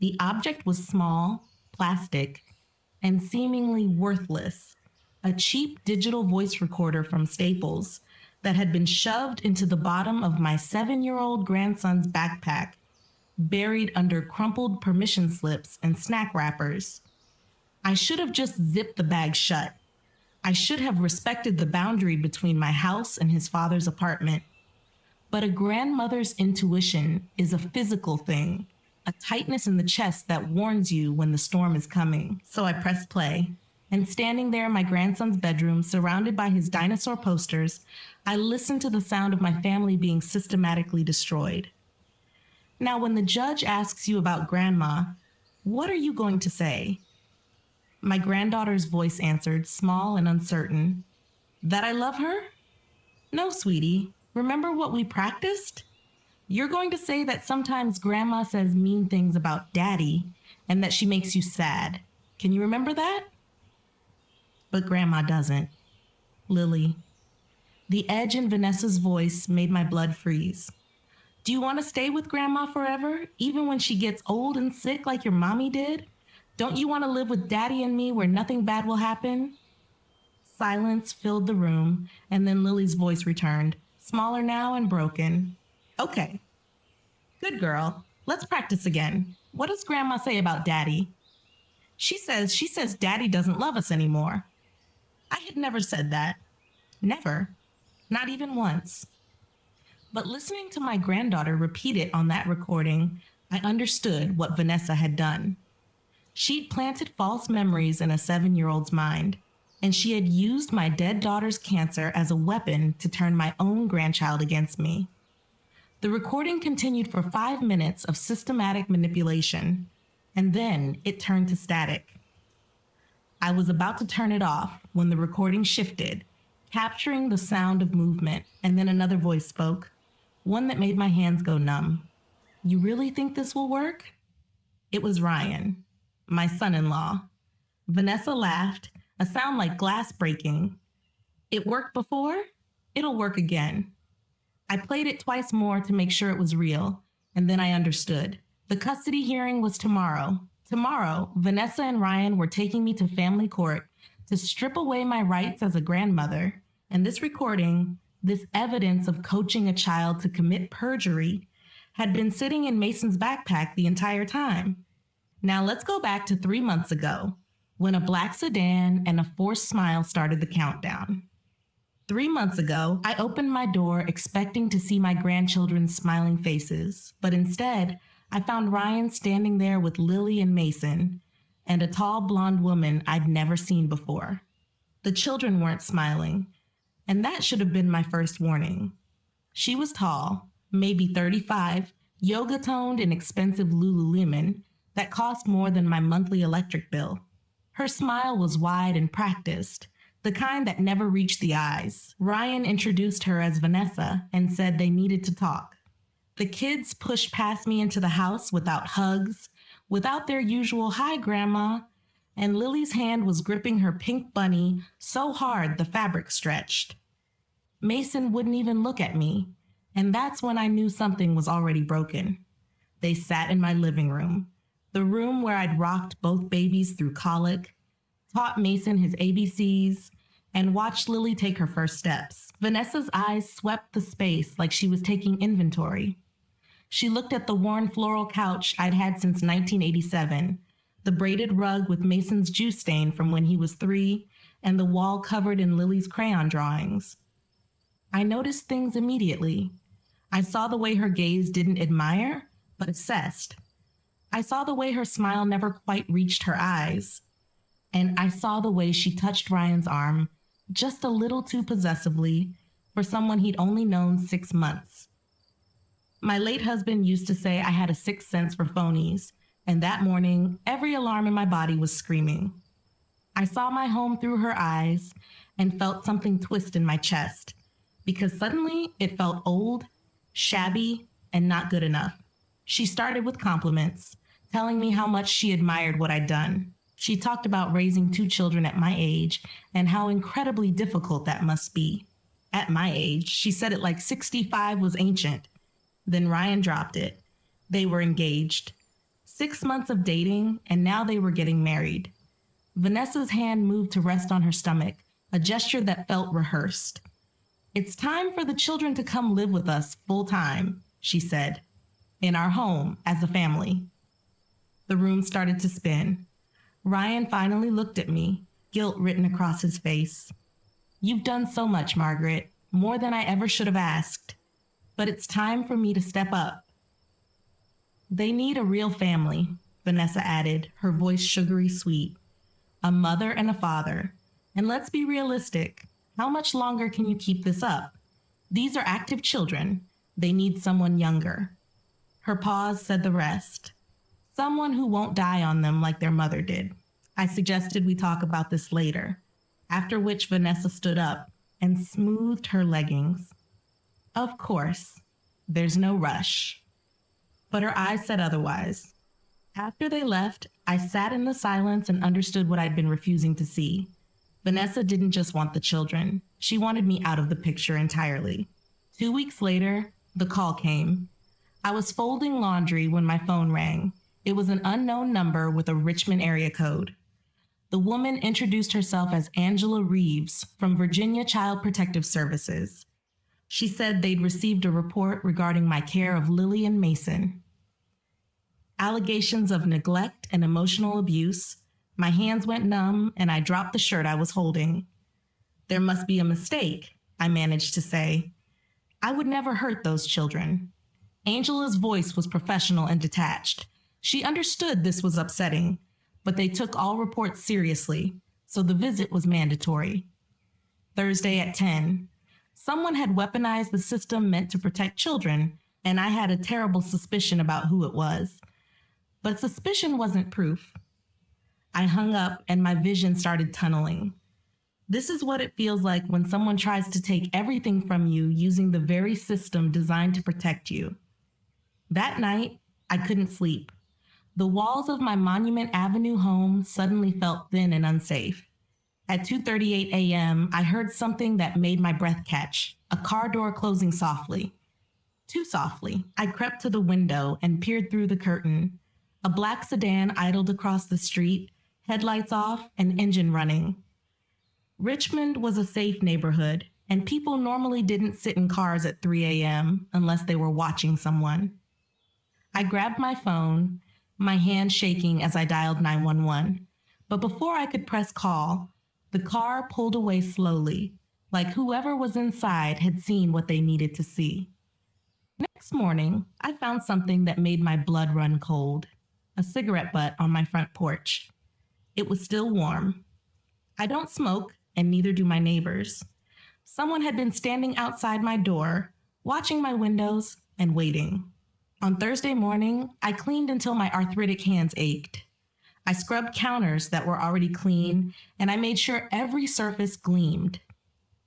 The object was small, plastic, and seemingly worthless. A cheap digital voice recorder from Staples that had been shoved into the bottom of my 7-year-old grandson's backpack, buried under crumpled permission slips and snack wrappers. I should have just zipped the bag shut. I should have respected the boundary between my house and his father's apartment. But a grandmother's intuition is a physical thing, a tightness in the chest that warns you when the storm is coming. So I pressed play, and standing there in my grandson's bedroom, surrounded by his dinosaur posters, I listened to the sound of my family being systematically destroyed. Now, when the judge asks you about grandma, what are you going to say? My granddaughter's voice answered, small and uncertain, that I love her? No, sweetie. Remember what we practiced? You're going to say that sometimes grandma says mean things about daddy and that she makes you sad. Can you remember that? But grandma doesn't. Lily. The edge in Vanessa's voice made my blood freeze. Do you want to stay with grandma forever, even when she gets old and sick like your mommy did? Don't you want to live with daddy and me where nothing bad will happen? Silence filled the room, and then Lily's voice returned, smaller now and broken. Okay. Good girl. Let's practice again. What does grandma say about daddy? She says daddy doesn't love us anymore. I had never said that. Never. Not even once. But listening to my granddaughter repeat it on that recording, I understood what Vanessa had done. She'd planted false memories in a 7-year-old's mind, and she had used my dead daughter's cancer as a weapon to turn my own grandchild against me. The recording continued for 5 minutes of systematic manipulation, and then it turned to static. I was about to turn it off when the recording shifted, capturing the sound of movement, and then another voice spoke, one that made my hands go numb. You really think this will work? It was Ryan, my son-in-law. Vanessa laughed, a sound like glass breaking. It worked before? It'll work again. I played it twice more to make sure it was real, and then I understood. The custody hearing was tomorrow. Tomorrow, Vanessa and Ryan were taking me to family court to strip away my rights as a grandmother, and this recording, this evidence of coaching a child to commit perjury, had been sitting in Mason's backpack the entire time. Now let's go back to 3 months ago, when a black sedan and a forced smile started the countdown. 3 months ago, I opened my door expecting to see my grandchildren's smiling faces, but instead, I found Ryan standing there with Lily and Mason, and a tall blonde woman I'd never seen before. The children weren't smiling, and that should have been my first warning. She was tall, maybe 35, yoga-toned in expensive Lululemon that cost more than my monthly electric bill. Her smile was wide and practiced, the kind that never reached the eyes. Ryan introduced her as Vanessa and said they needed to talk. The kids pushed past me into the house without hugs, without their usual "Hi, Grandma," and Lily's hand was gripping her pink bunny so hard the fabric stretched. Mason wouldn't even look at me, and that's when I knew something was already broken. They sat in my living room, the room where I'd rocked both babies through colic, taught Mason his ABCs, and watched Lily take her first steps. Vanessa's eyes swept the space like she was taking inventory. She looked at the worn floral couch I'd had since 1987, the braided rug with Mason's juice stain from when he was 3, and the wall covered in Lily's crayon drawings. I noticed things immediately. I saw the way her gaze didn't admire, but assessed. I saw the way her smile never quite reached her eyes. And I saw the way she touched Ryan's arm just a little too possessively for someone he'd only known 6 months. My late husband used to say I had a sixth sense for phonies, and that morning, every alarm in my body was screaming. I saw my home through her eyes and felt something twist in my chest, because suddenly it felt old, shabby, and not good enough. She started with compliments, telling me how much she admired what I'd done. She talked about raising 2 children at my age and how incredibly difficult that must be. At my age, she said it like 65 was ancient. Then Ryan dropped it. They were engaged. 6 months of dating, and now they were getting married. Vanessa's hand moved to rest on her stomach, a gesture that felt rehearsed. "It's time for the children to come live with us full time," she said. "In our home, as a family." The room started to spin. Ryan finally looked at me, guilt written across his face. "You've done so much, Margaret, more than I ever should have asked. But it's time for me to step up." "They need a real family," Vanessa added, her voice sugary sweet. "A mother and a father. And let's be realistic. How much longer can you keep this up? These are active children. They need someone younger." Her pause said the rest. "Someone who won't die on them like their mother did." I suggested we talk about this later, after which Vanessa stood up and smoothed her leggings. "Of course, there's no rush." But her eyes said otherwise. After they left, I sat in the silence and understood what I'd been refusing to see. Vanessa didn't just want the children. She wanted me out of the picture entirely. 2 weeks later, the call came. I was folding laundry when my phone rang. It was an unknown number with a Richmond area code. The woman introduced herself as Angela Reeves from Virginia Child Protective Services. She said they'd received a report regarding my care of Lily and Mason. Allegations of neglect and emotional abuse. My hands went numb and I dropped the shirt I was holding. "There must be a mistake," I managed to say. "I would never hurt those children." Angela's voice was professional and detached. She understood this was upsetting, but they took all reports seriously, so the visit was mandatory. Thursday at 10. Someone had weaponized the system meant to protect children, and I had a terrible suspicion about who it was. But suspicion wasn't proof. I hung up and my vision started tunneling. This is what it feels like when someone tries to take everything from you using the very system designed to protect you. That night, I couldn't sleep. The walls of my Monument Avenue home suddenly felt thin and unsafe. At 2:38 a.m., I heard something that made my breath catch, a car door closing softly. Too softly. I crept to the window and peered through the curtain. A black sedan idled across the street, headlights off and engine running. Richmond was a safe neighborhood, and people normally didn't sit in cars at 3 a.m. unless they were watching someone. I grabbed my phone, my hand shaking as I dialed 911. But before I could press call, the car pulled away slowly, like whoever was inside had seen what they needed to see. Next morning, I found something that made my blood run cold. A cigarette butt on my front porch. It was still warm. I don't smoke, and neither do my neighbors. Someone had been standing outside my door, watching my windows and waiting. On Thursday morning, I cleaned until my arthritic hands ached. I scrubbed counters that were already clean, and I made sure every surface gleamed.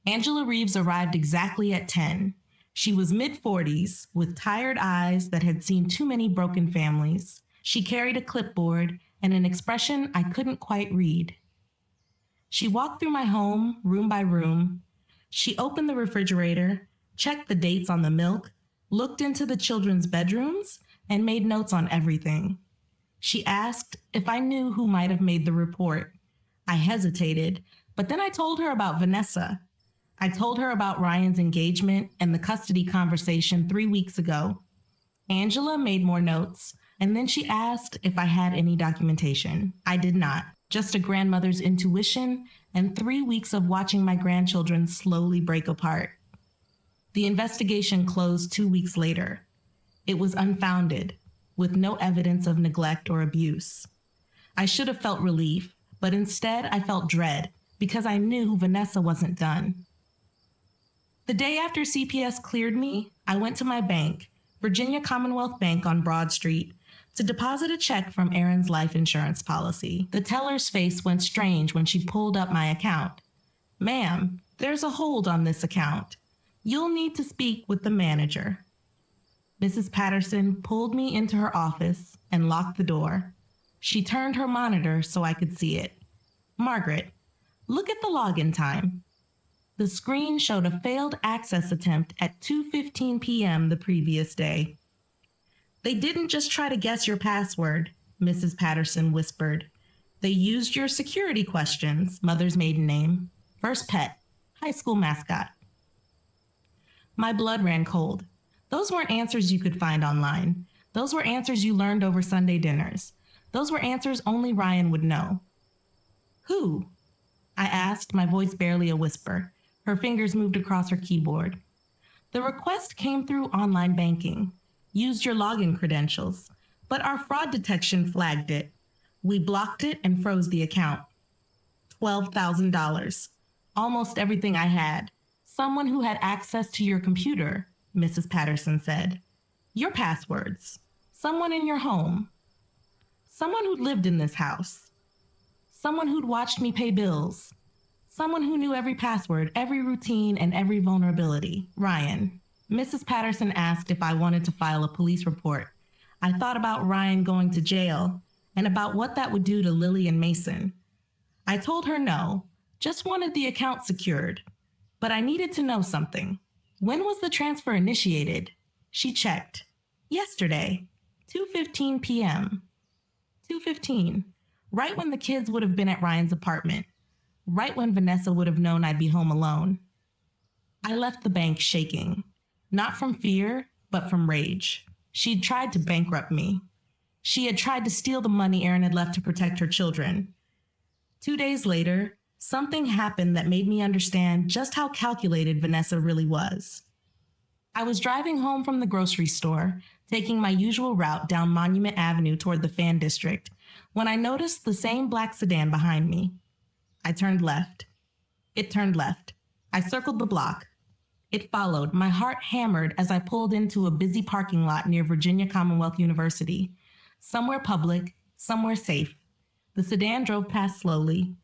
Angela Reeves arrived exactly at 10. She was mid-40s, with tired eyes that had seen too many broken families. She carried a clipboard and an expression I couldn't quite read. She walked through my home, room by room. She opened the refrigerator, checked the dates on the milk, looked into the children's bedrooms, and made notes on everything. She asked if I knew who might have made the report. I hesitated, but then I told her about Vanessa. I told her about Ryan's engagement and the custody conversation 3 weeks ago. Angela made more notes, and then she asked if I had any documentation. I did not, just a grandmother's intuition and 3 weeks of watching my grandchildren slowly break apart. The investigation closed 2 weeks later. It was unfounded, with no evidence of neglect or abuse. I should have felt relief, but instead I felt dread because I knew Vanessa wasn't done. The day after CPS cleared me, I went to my bank, Virginia Commonwealth Bank on Broad Street, to deposit a check from Erin's life insurance policy. The teller's face went strange when she pulled up my account. "Ma'am, there's a hold on this account. You'll need to speak with the manager." Mrs. Patterson pulled me into her office and locked the door. She turned her monitor so I could see it. "Margaret, look at the login time." The screen showed a failed access attempt at 2:15 p.m. the previous day. "They didn't just try to guess your password. Mrs. Patterson whispered. They used your security questions, mother's maiden name, first pet, high school mascot. My blood ran cold. Those weren't answers you could find online. Those were answers you learned over Sunday dinners. Those were answers only Ryan would know. Who? I asked, my voice barely a whisper. Her fingers moved across her keyboard. The request came through online banking. Used your login credentials. But our fraud detection flagged it. We blocked it and froze the account. $12,000. Almost everything I had. Someone who had access to your computer, Mrs. Patterson said. Your passwords. Someone in your home. Someone who'd lived in this house. Someone who'd watched me pay bills. Someone who knew every password, every routine, and every vulnerability. Ryan. Mrs. Patterson asked if I wanted to file a police report. I thought about Ryan going to jail and about what that would do to Lily and Mason. I told her no, just wanted the account secured. But I needed to know something. When was the transfer initiated? She checked. Yesterday, 2:15 p.m. 2:15, right when the kids would have been at Ryan's apartment. Right when Vanessa would have known I'd be home alone. I left the bank shaking, not from fear, but from rage. She'd tried to bankrupt me. She had tried to steal the money Erin had left to protect her children. 2 days later, something happened that made me understand just how calculated Vanessa really was. I was driving home from the grocery store, taking my usual route down Monument Avenue toward the Fan District, when I noticed the same black sedan behind me. I turned left. It turned left. I circled the block. It followed, my heart hammered as I pulled into a busy parking lot near Virginia Commonwealth University. Somewhere public, somewhere safe. The sedan drove past slowly.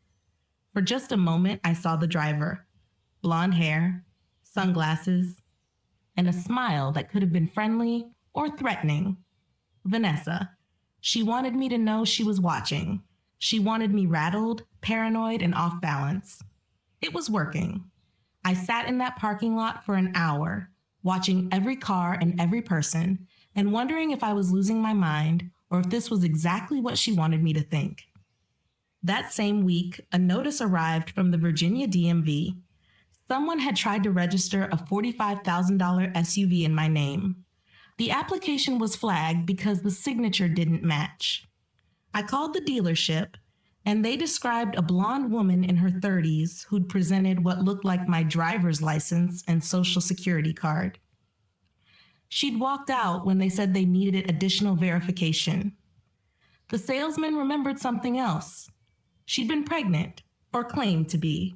For just a moment, I saw the driver. Blonde hair, sunglasses, and a smile that could have been friendly or threatening. Vanessa. She wanted me to know she was watching. She wanted me rattled, paranoid, and off balance. It was working. I sat in that parking lot for an hour, watching every car and every person, and wondering if I was losing my mind or if this was exactly what she wanted me to think. That same week, a notice arrived from the Virginia DMV. Someone had tried to register a $45,000 SUV in my name. The application was flagged because the signature didn't match. I called the dealership, and they described a blonde woman in her 30s who'd presented what looked like my driver's license and social security card. She'd walked out when they said they needed additional verification. The salesman remembered something else. She'd been pregnant, or claimed to be.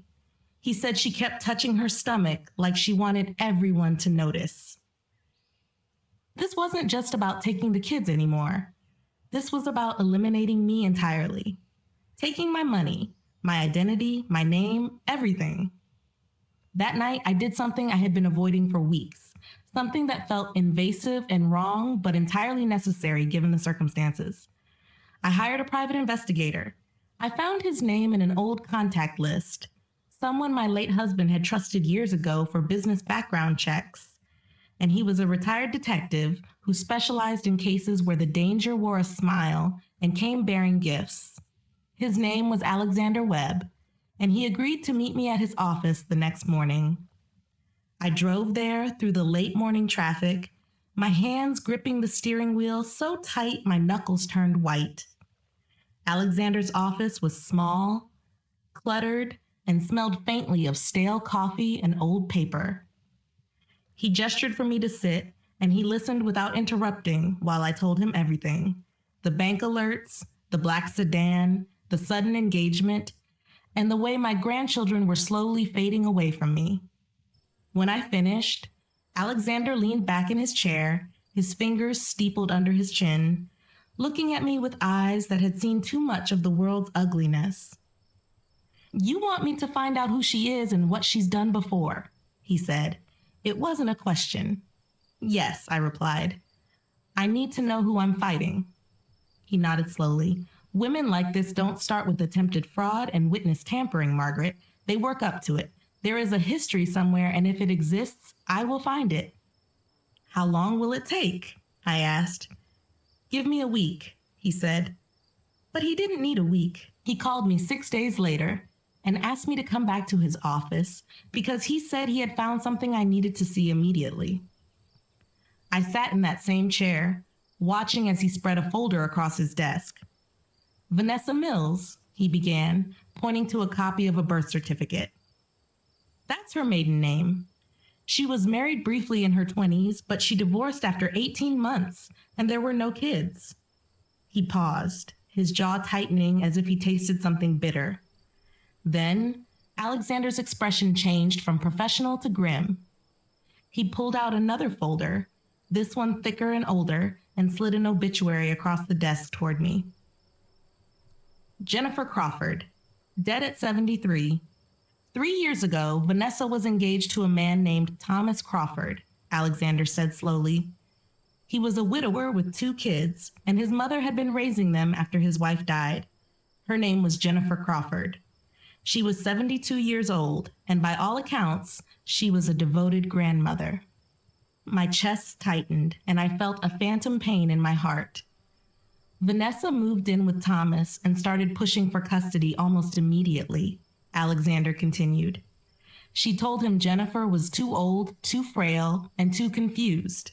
He said she kept touching her stomach like she wanted everyone to notice. This wasn't just about taking the kids anymore. This was about eliminating me entirely. Taking my money, my identity, my name, everything. That night, I did something I had been avoiding for weeks. Something that felt invasive and wrong, but entirely necessary given the circumstances. I hired a private investigator. I found his name in an old contact list. Someone my late husband had trusted years ago for business background checks. And he was a retired detective who specialized in cases where the danger wore a smile and came bearing gifts. His name was Alexander Webb, and he agreed to meet me at his office the next morning. I drove there through the late morning traffic, my hands gripping the steering wheel so tight my knuckles turned white. Alexander's office was small, cluttered, and smelled faintly of stale coffee and old paper. He gestured for me to sit, and he listened without interrupting while I told him everything. The bank alerts, the black sedan, the sudden engagement, and the way my grandchildren were slowly fading away from me. When I finished, Alexander leaned back in his chair, his fingers steepled under his chin, looking at me with eyes that had seen too much of the world's ugliness. "You want me to find out who she is and what she's done before," he said. It wasn't a question. "Yes," I replied. "I need to know who I'm fighting." He nodded slowly. "Women like this don't start with attempted fraud and witness tampering, Margaret. They work up to it. There is a history somewhere, and if it exists, I will find it." "How long will it take?" I asked. "Give me a week," he said. But he didn't need a week. He called me 6 days later and asked me to come back to his office because he said he had found something I needed to see immediately. I sat in that same chair, watching as he spread a folder across his desk. Vanessa Mills, he began, pointing to a copy of a birth certificate. That's her maiden name. She was married briefly in her 20s, but she divorced after 18 months, and there were no kids. He paused, his jaw tightening as if he tasted something bitter. Then, Alexander's expression changed from professional to grim. He pulled out another folder, this one thicker and older, and slid an obituary across the desk toward me. Jennifer Crawford, dead at 73. 3 years ago, Vanessa was engaged to a man named Thomas Crawford, Alexander said slowly. He was a widower with 2 kids, and his mother had been raising them after his wife died. Her name was Jennifer Crawford. She was 72 years old, and by all accounts, she was a devoted grandmother. My chest tightened, and I felt a phantom pain in my heart. Vanessa moved in with Thomas and started pushing for custody almost immediately, Alexander continued. She told him Jennifer was too old, too frail, and too confused.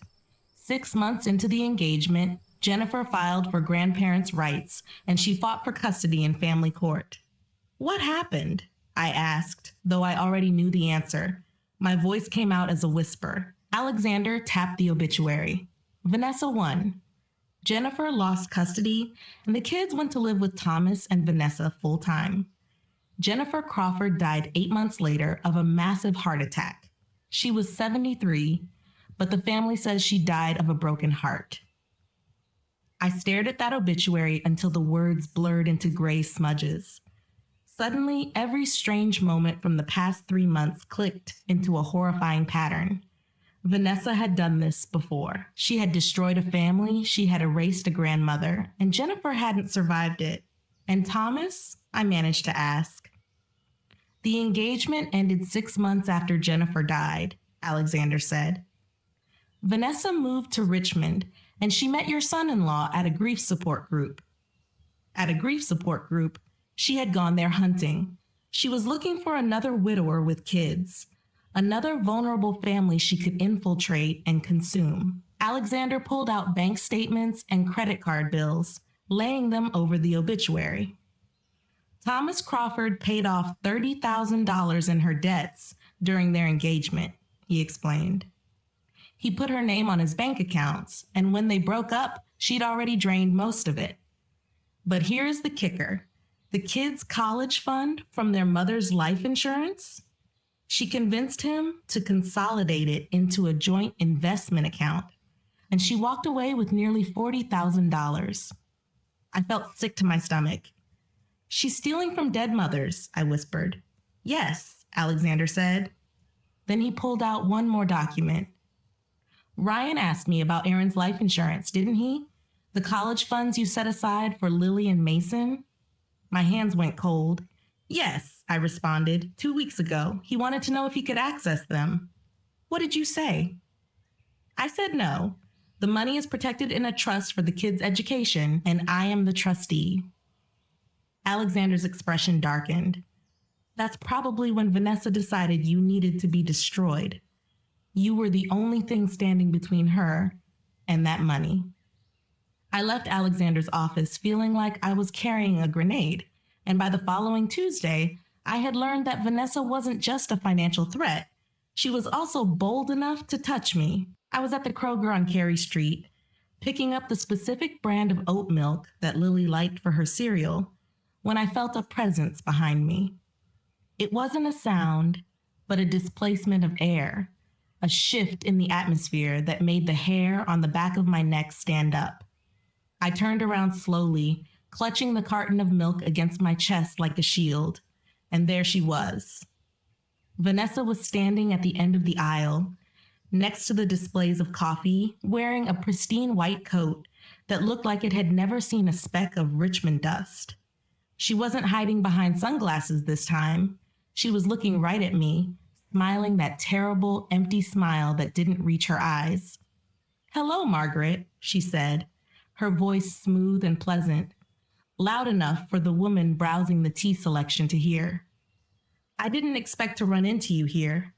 6 months into the engagement, Jennifer filed for grandparents' rights, and she fought for custody in family court. What happened? I asked, though I already knew the answer. My voice came out as a whisper. Alexander tapped the obituary. Vanessa won. Jennifer lost custody, and the kids went to live with Thomas and Vanessa full-time. Jennifer Crawford died 8 months later of a massive heart attack. She was 73, but the family says she died of a broken heart. I stared at that obituary until the words blurred into gray smudges. Suddenly, every strange moment from the past 3 months clicked into a horrifying pattern. Vanessa had done this before. She had destroyed a family, she had erased a grandmother, and Jennifer hadn't survived it. And Thomas? I managed to ask. The engagement ended 6 months after Jennifer died, Alexander said. Vanessa moved to Richmond, and she met your son-in-law at a grief support group. At a grief support group, she had gone there hunting. She was looking for another widower with kids, another vulnerable family she could infiltrate and consume. Alexander pulled out bank statements and credit card bills, laying them over the obituary. Thomas Crawford paid off $30,000 in her debts during their engagement, he explained. He put her name on his bank accounts, and when they broke up, she'd already drained most of it. But here's the kicker. The kids' college fund from their mother's life insurance? She convinced him to consolidate it into a joint investment account, and she walked away with nearly $40,000. I felt sick to my stomach. She's stealing from dead mothers, I whispered. Yes, Alexander said. Then he pulled out one more document. Ryan asked me about Aaron's life insurance, didn't he? The college funds you set aside for Lily and Mason? My hands went cold. Yes, I responded. 2 weeks ago, he wanted to know if he could access them. What did you say? I said no. The money is protected in a trust for the kids' education, and I am the trustee. Alexander's expression darkened. That's probably when Vanessa decided you needed to be destroyed. You were the only thing standing between her and that money. I left Alexander's office feeling like I was carrying a grenade, and by the following Tuesday, I had learned that Vanessa wasn't just a financial threat. She was also bold enough to touch me. I was at the Kroger on Carey Street, picking up the specific brand of oat milk that Lily liked for her cereal, when I felt a presence behind me. It wasn't a sound, but a displacement of air, a shift in the atmosphere that made the hair on the back of my neck stand up. I turned around slowly, clutching the carton of milk against my chest like a shield, and there she was. Vanessa was standing at the end of the aisle, next to the displays of coffee, wearing a pristine white coat that looked like it had never seen a speck of Richmond dust. She wasn't hiding behind sunglasses this time. She was looking right at me, smiling that terrible, empty smile that didn't reach her eyes. "Hello, Margaret," she said, her voice smooth and pleasant. loud enough for the woman browsing the tea selection to hear. I didn't expect to run into you here.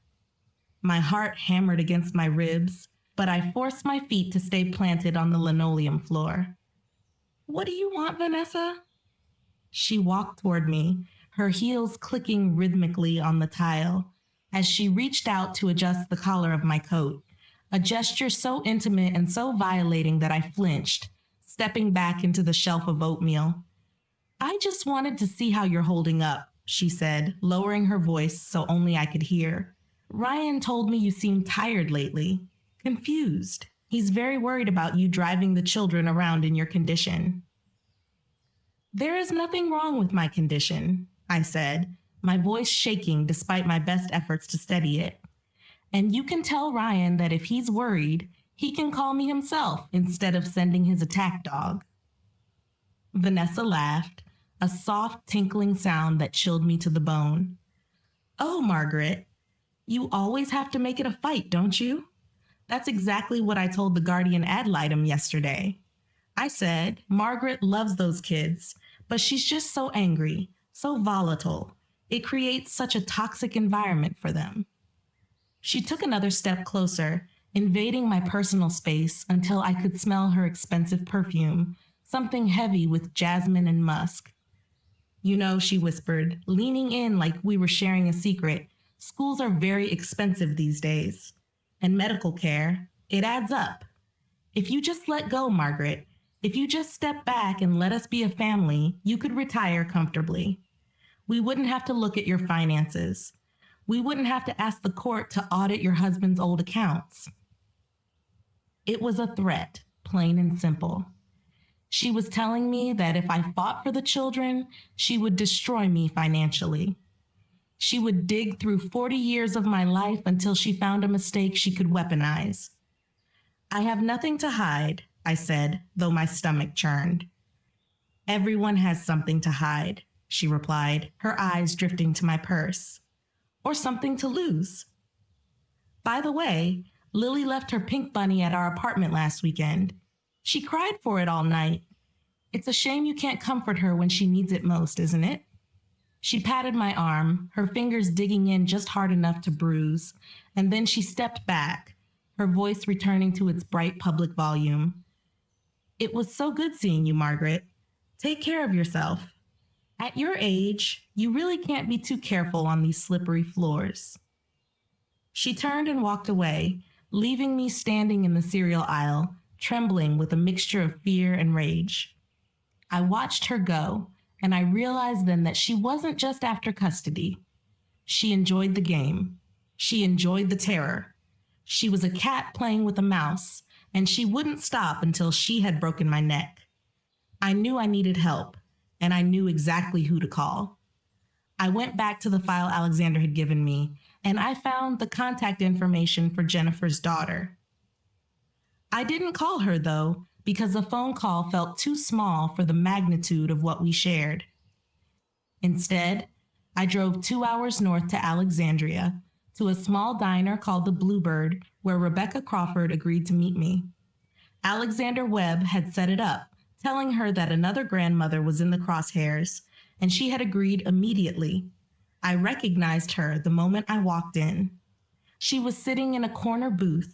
My heart hammered against my ribs, but I forced my feet to stay planted on the linoleum floor. What do you want, Vanessa? She walked toward me, her heels clicking rhythmically on the tile, as she reached out to adjust the collar of my coat, a gesture so intimate and so violating that I flinched, stepping back into the shelf of oatmeal. I just wanted to see how you're holding up, she said, lowering her voice so only I could hear. Ryan told me you seem tired lately, confused. He's very worried about you driving the children around in your condition. There is nothing wrong with my condition, I said, my voice shaking despite my best efforts to steady it. And you can tell Ryan that if he's worried, he can call me himself instead of sending his attack dog. Vanessa laughed, a soft tinkling sound that chilled me to the bone. Oh, Margaret, you always have to make it a fight, don't you? That's exactly what I told the guardian ad litem yesterday. I said, Margaret loves those kids, but she's just so angry, so volatile. It creates such a toxic environment for them. She took another step closer, invading my personal space until I could smell her expensive perfume, something heavy with jasmine and musk. You know, she whispered, leaning in like we were sharing a secret, schools are very expensive these days. And medical care, it adds up. If you just let go, Margaret, if you just step back and let us be a family, you could retire comfortably. We wouldn't have to look at your finances. We wouldn't have to ask the court to audit your husband's old accounts. It was a threat, plain and simple. She was telling me that if I fought for the children, she would destroy me financially. She would dig through 40 years of my life until she found a mistake she could weaponize. I have nothing to hide, I said, though my stomach churned. Everyone has something to hide, she replied, her eyes drifting to my purse. Or something to lose. By the way, Lily left her pink bunny at our apartment last weekend. She cried for it all night. It's a shame you can't comfort her when she needs it most, isn't it? She patted my arm, her fingers digging in just hard enough to bruise, and then she stepped back, her voice returning to its bright public volume. It was so good seeing you, Margaret. Take care of yourself. At your age, you really can't be too careful on these slippery floors. She turned and walked away, leaving me standing in the cereal aisle, trembling with a mixture of fear and rage. I watched her go, and I realized then that she wasn't just after custody. She enjoyed the game. She enjoyed the terror. She was a cat playing with a mouse, and she wouldn't stop until she had broken my neck. I knew I needed help, and I knew exactly who to call. I went back to the file Alexander had given me, and I found the contact information for Jennifer's daughter. I didn't call her, though, because the phone call felt too small for the magnitude of what we shared. Instead, I drove 2 hours north to Alexandria, to a small diner called the Bluebird, where Rebecca Crawford agreed to meet me. Alexander Webb had set it up, telling her that another grandmother was in the crosshairs, and she had agreed immediately. I recognized her the moment I walked in. She was sitting in a corner booth,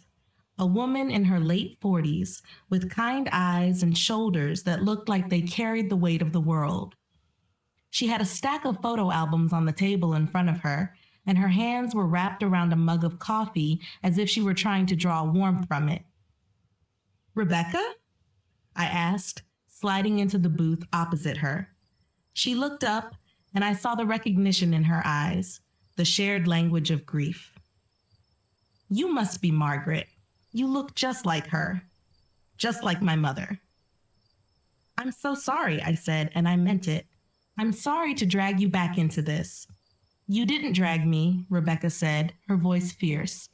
a woman in her late 40s, with kind eyes and shoulders that looked like they carried the weight of the world. She had a stack of photo albums on the table in front of her, and her hands were wrapped around a mug of coffee as if she were trying to draw warmth from it. Rebecca? I asked, sliding into the booth opposite her. She looked up, and I saw the recognition in her eyes, the shared language of grief. You must be Margaret. You look just like her, just like my mother. I'm so sorry, I said, and I meant it. I'm sorry to drag you back into this. You didn't drag me, Rebecca said, her voice fierce.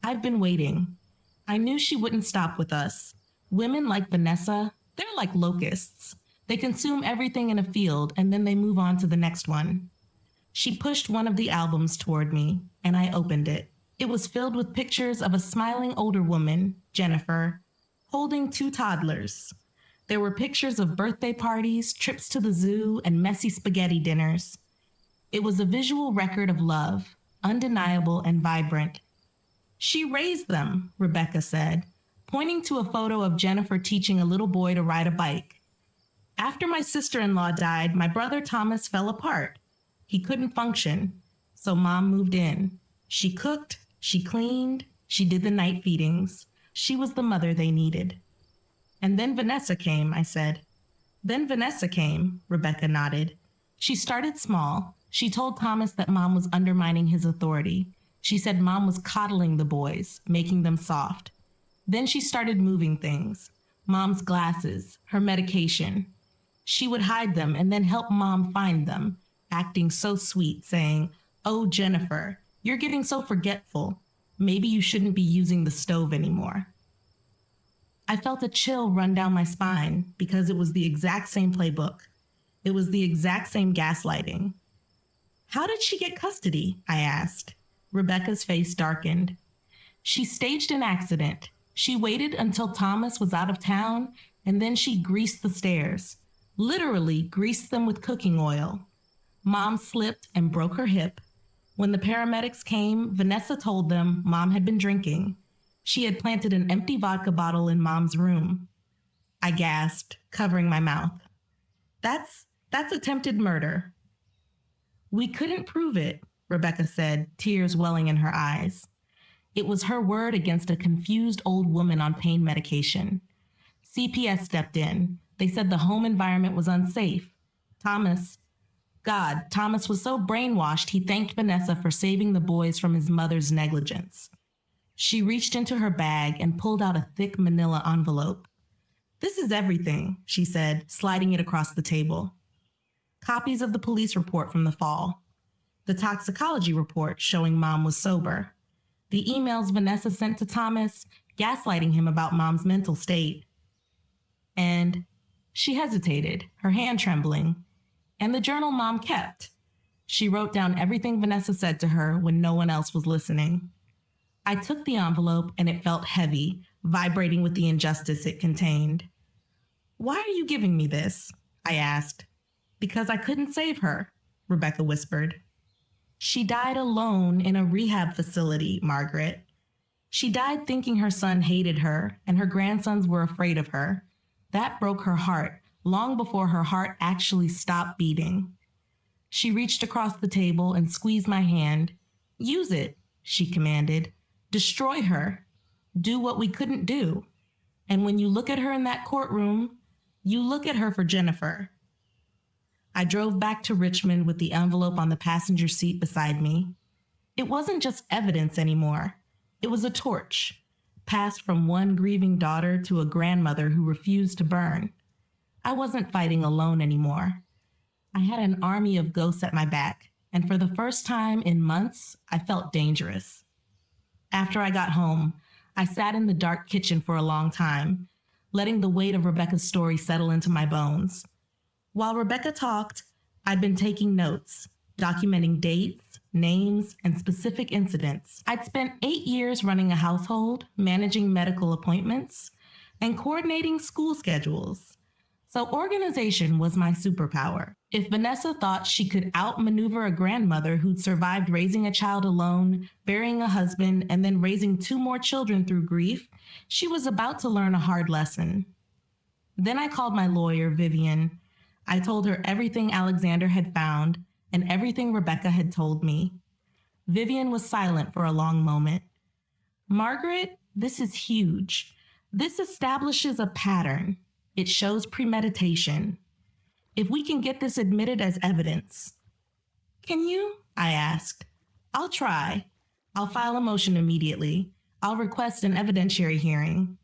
I've been waiting. I knew she wouldn't stop with us. Women like Vanessa, they're like locusts. They consume everything in a field, and then they move on to the next one. She pushed one of the albums toward me, and I opened it. It was filled with pictures of a smiling older woman, Jennifer, holding 2 toddlers. There were pictures of birthday parties, trips to the zoo, and messy spaghetti dinners. It was a visual record of love, undeniable and vibrant. She raised them, Rebecca said, pointing to a photo of Jennifer teaching a little boy to ride a bike. After my sister-in-law died, my brother Thomas fell apart. He couldn't function, so Mom moved in. She cooked, she cleaned, she did the night feedings. She was the mother they needed. And then Vanessa came, I said. Then Vanessa came, Rebecca nodded. She started small. She told Thomas that Mom was undermining his authority. She said Mom was coddling the boys, making them soft. Then she started moving things. Mom's glasses, her medication. She would hide them and then help Mom find them, acting so sweet, saying, "Oh, Jennifer, you're getting so forgetful. Maybe you shouldn't be using the stove anymore." I felt a chill run down my spine because it was the exact same playbook. It was the exact same gaslighting. How did she get custody? I asked. Rebecca's face darkened. She staged an accident. She waited until Thomas was out of town, and then she greased the stairs. Literally greased them with cooking oil. Mom slipped and broke her hip. When the paramedics came, Vanessa told them Mom had been drinking. She had planted an empty vodka bottle in Mom's room. I gasped, covering my mouth. That's attempted murder. We couldn't prove it, Rebecca said, tears welling in her eyes. It was her word against a confused old woman on pain medication. CPS stepped in. They said the home environment was unsafe. Thomas was so brainwashed he thanked Vanessa for saving the boys from his mother's negligence. She reached into her bag and pulled out a thick manila envelope. "This is everything," she said, sliding it across the table. Copies of the police report from the fall. The toxicology report showing Mom was sober. The emails Vanessa sent to Thomas, gaslighting him about Mom's mental state. And she hesitated, her hand trembling. And the journal Mom kept. She wrote down everything Vanessa said to her when no one else was listening. I took the envelope and it felt heavy, vibrating with the injustice it contained. "Why are you giving me this?" I asked. "Because I couldn't save her," Rebecca whispered. "She died alone in a rehab facility, Margaret. She died thinking her son hated her and her grandsons were afraid of her. That broke her heart long before her heart actually stopped beating." She reached across the table and squeezed my hand. "Use it," she commanded. "Destroy her. Do what we couldn't do. And when you look at her in that courtroom, you look at her for Jennifer." I drove back to Richmond with the envelope on the passenger seat beside me. It wasn't just evidence anymore. It was a torch, passed from one grieving daughter to a grandmother who refused to burn. I wasn't fighting alone anymore. I had an army of ghosts at my back, and for the first time in months, I felt dangerous. After I got home, I sat in the dark kitchen for a long time, letting the weight of Rebecca's story settle into my bones. While Rebecca talked, I'd been taking notes, documenting dates, names, and specific incidents. I'd spent 8 years running a household, managing medical appointments, and coordinating school schedules. So organization was my superpower. If Vanessa thought she could outmaneuver a grandmother who'd survived raising a child alone, burying a husband, and then raising 2 more children through grief, she was about to learn a hard lesson. Then I called my lawyer, Vivian. I told her everything Alexander had found and everything Rebecca had told me. Vivian was silent for a long moment. "Margaret, this is huge. This establishes a pattern. It shows premeditation. If we can get this admitted as evidence." "Can you?" I asked. "I'll try. I'll file a motion immediately. I'll request an evidentiary hearing.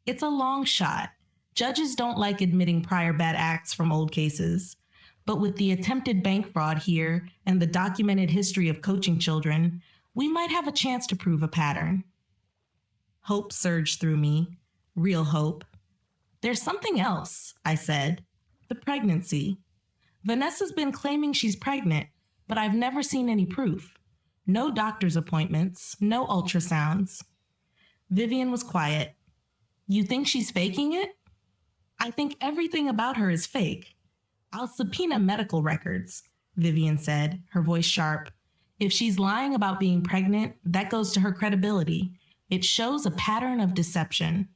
It's a long shot. Judges don't like admitting prior bad acts from old cases. But with the attempted bank fraud here and the documented history of coaching children, we might have a chance to prove a pattern." Hope surged through me. Real hope. "There's something else," I said. "The pregnancy. Vanessa's been claiming she's pregnant, but I've never seen any proof. No doctor's appointments, no ultrasounds." Vivian was quiet. "You think she's faking it?" I think everything about her is fake. I'll subpoena medical records, Vivian said, her voice sharp. If she's lying about being pregnant, that goes to her credibility. It shows a pattern of deception.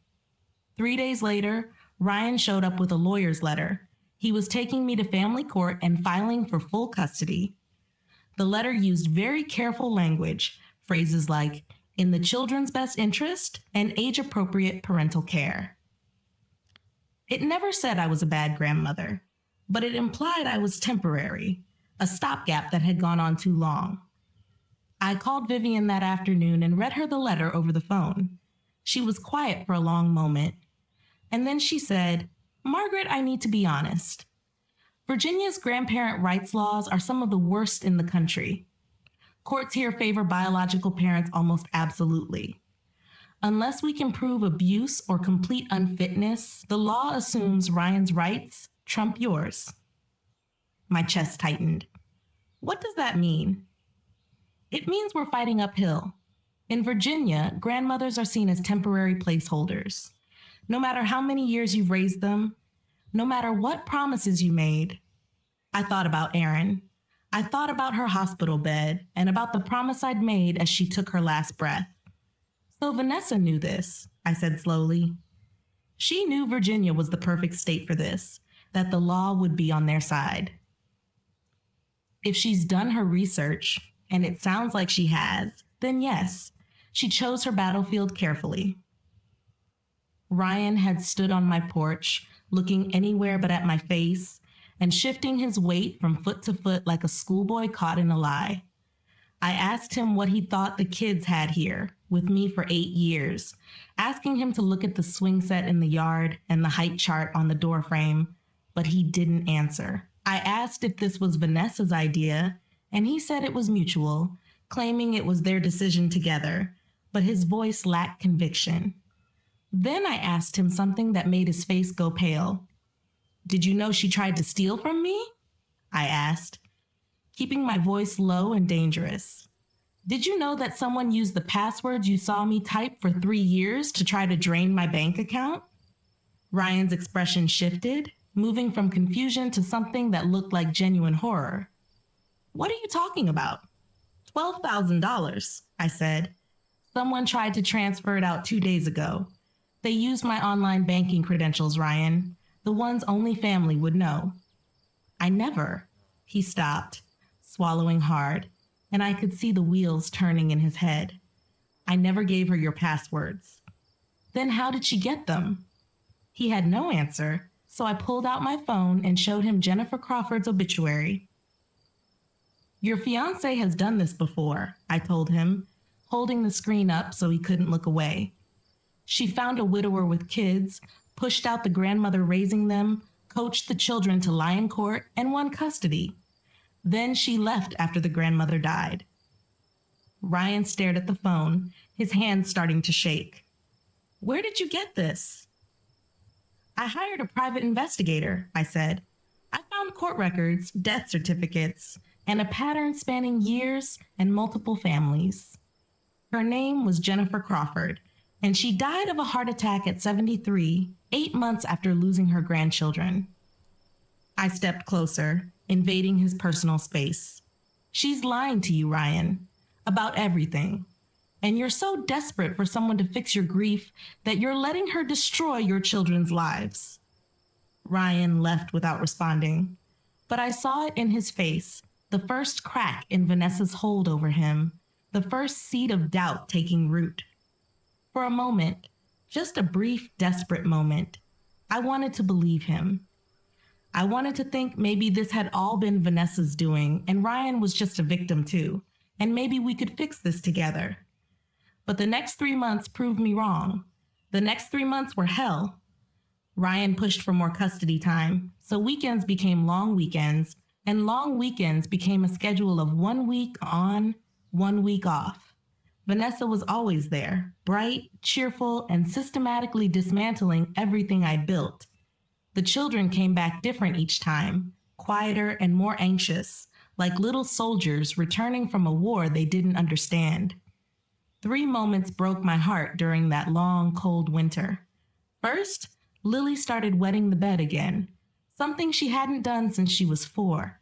3 days later, Ryan showed up with a lawyer's letter. He was taking me to family court and filing for full custody. The letter used very careful language, phrases like, in the children's best interest and age-appropriate parental care. It never said I was a bad grandmother, but it implied I was temporary, a stopgap that had gone on too long. I called Vivian that afternoon and read her the letter over the phone. She was quiet for a long moment. And then she said, Margaret, I need to be honest. Virginia's grandparent rights laws are some of the worst in the country. Courts here favor biological parents almost absolutely. Unless we can prove abuse or complete unfitness, the law assumes Ryan's rights trump yours. My chest tightened. What does that mean? It means we're fighting uphill. In Virginia, grandmothers are seen as temporary placeholders. No matter how many years you've raised them, no matter what promises you made. I thought about Erin. I thought about her hospital bed and about the promise I'd made as she took her last breath. So Vanessa knew this, I said slowly. She knew Virginia was the perfect state for this, that the law would be on their side. If she's done her research, and it sounds like she has, then yes, she chose her battlefield carefully. Ryan had stood on my porch, looking anywhere but at my face, and shifting his weight from foot to foot like a schoolboy caught in a lie. I asked him what he thought the kids had here, with me for 8 years, asking him to look at the swing set in the yard and the height chart on the door frame, but he didn't answer. I asked if this was Vanessa's idea, and he said it was mutual, claiming it was their decision together, but his voice lacked conviction. Then I asked him something that made his face go pale. Did you know she tried to steal from me? I asked, keeping my voice low and dangerous. Did you know that someone used the passwords you saw me type for 3 years to try to drain my bank account? Ryan's expression shifted, moving from confusion to something that looked like genuine horror. What are you talking about? $12,000, I said. Someone tried to transfer it out 2 days ago. They used my online banking credentials, Ryan, the ones only family would know. I never. He stopped, swallowing hard, and I could see the wheels turning in his head. I never gave her your passwords. Then how did she get them? He had no answer, so I pulled out my phone and showed him Jennifer Crawford's obituary. Your fiancée has done this before, I told him, holding the screen up so he couldn't look away. She found a widower with kids, pushed out the grandmother raising them, coached the children to lie in court, and won custody. Then she left after the grandmother died. Ryan stared at the phone, his hands starting to shake. Where did you get this? I hired a private investigator, I said. I found court records, death certificates, and a pattern spanning years and multiple families. Her name was Jennifer Crawford, and she died of a heart attack at 73, 8 months after losing her grandchildren. I stepped closer, invading his personal space. She's lying to you, Ryan, about everything. And you're so desperate for someone to fix your grief that you're letting her destroy your children's lives. Ryan left without responding, but I saw it in his face, the first crack in Vanessa's hold over him, the first seed of doubt taking root. For a moment, just a brief, desperate moment, I wanted to believe him. I wanted to think maybe this had all been Vanessa's doing and Ryan was just a victim too, and maybe we could fix this together. But the next 3 months proved me wrong. The next 3 months were hell. Ryan pushed for more custody time, so weekends became long weekends, and long weekends became a schedule of 1 week on, 1 week off. Vanessa was always there, bright, cheerful, and systematically dismantling everything I built. The children came back different each time, quieter and more anxious, like little soldiers returning from a war they didn't understand. 3 moments broke my heart during that long, cold winter. First, Lily started wetting the bed again, something she hadn't done since she was 4.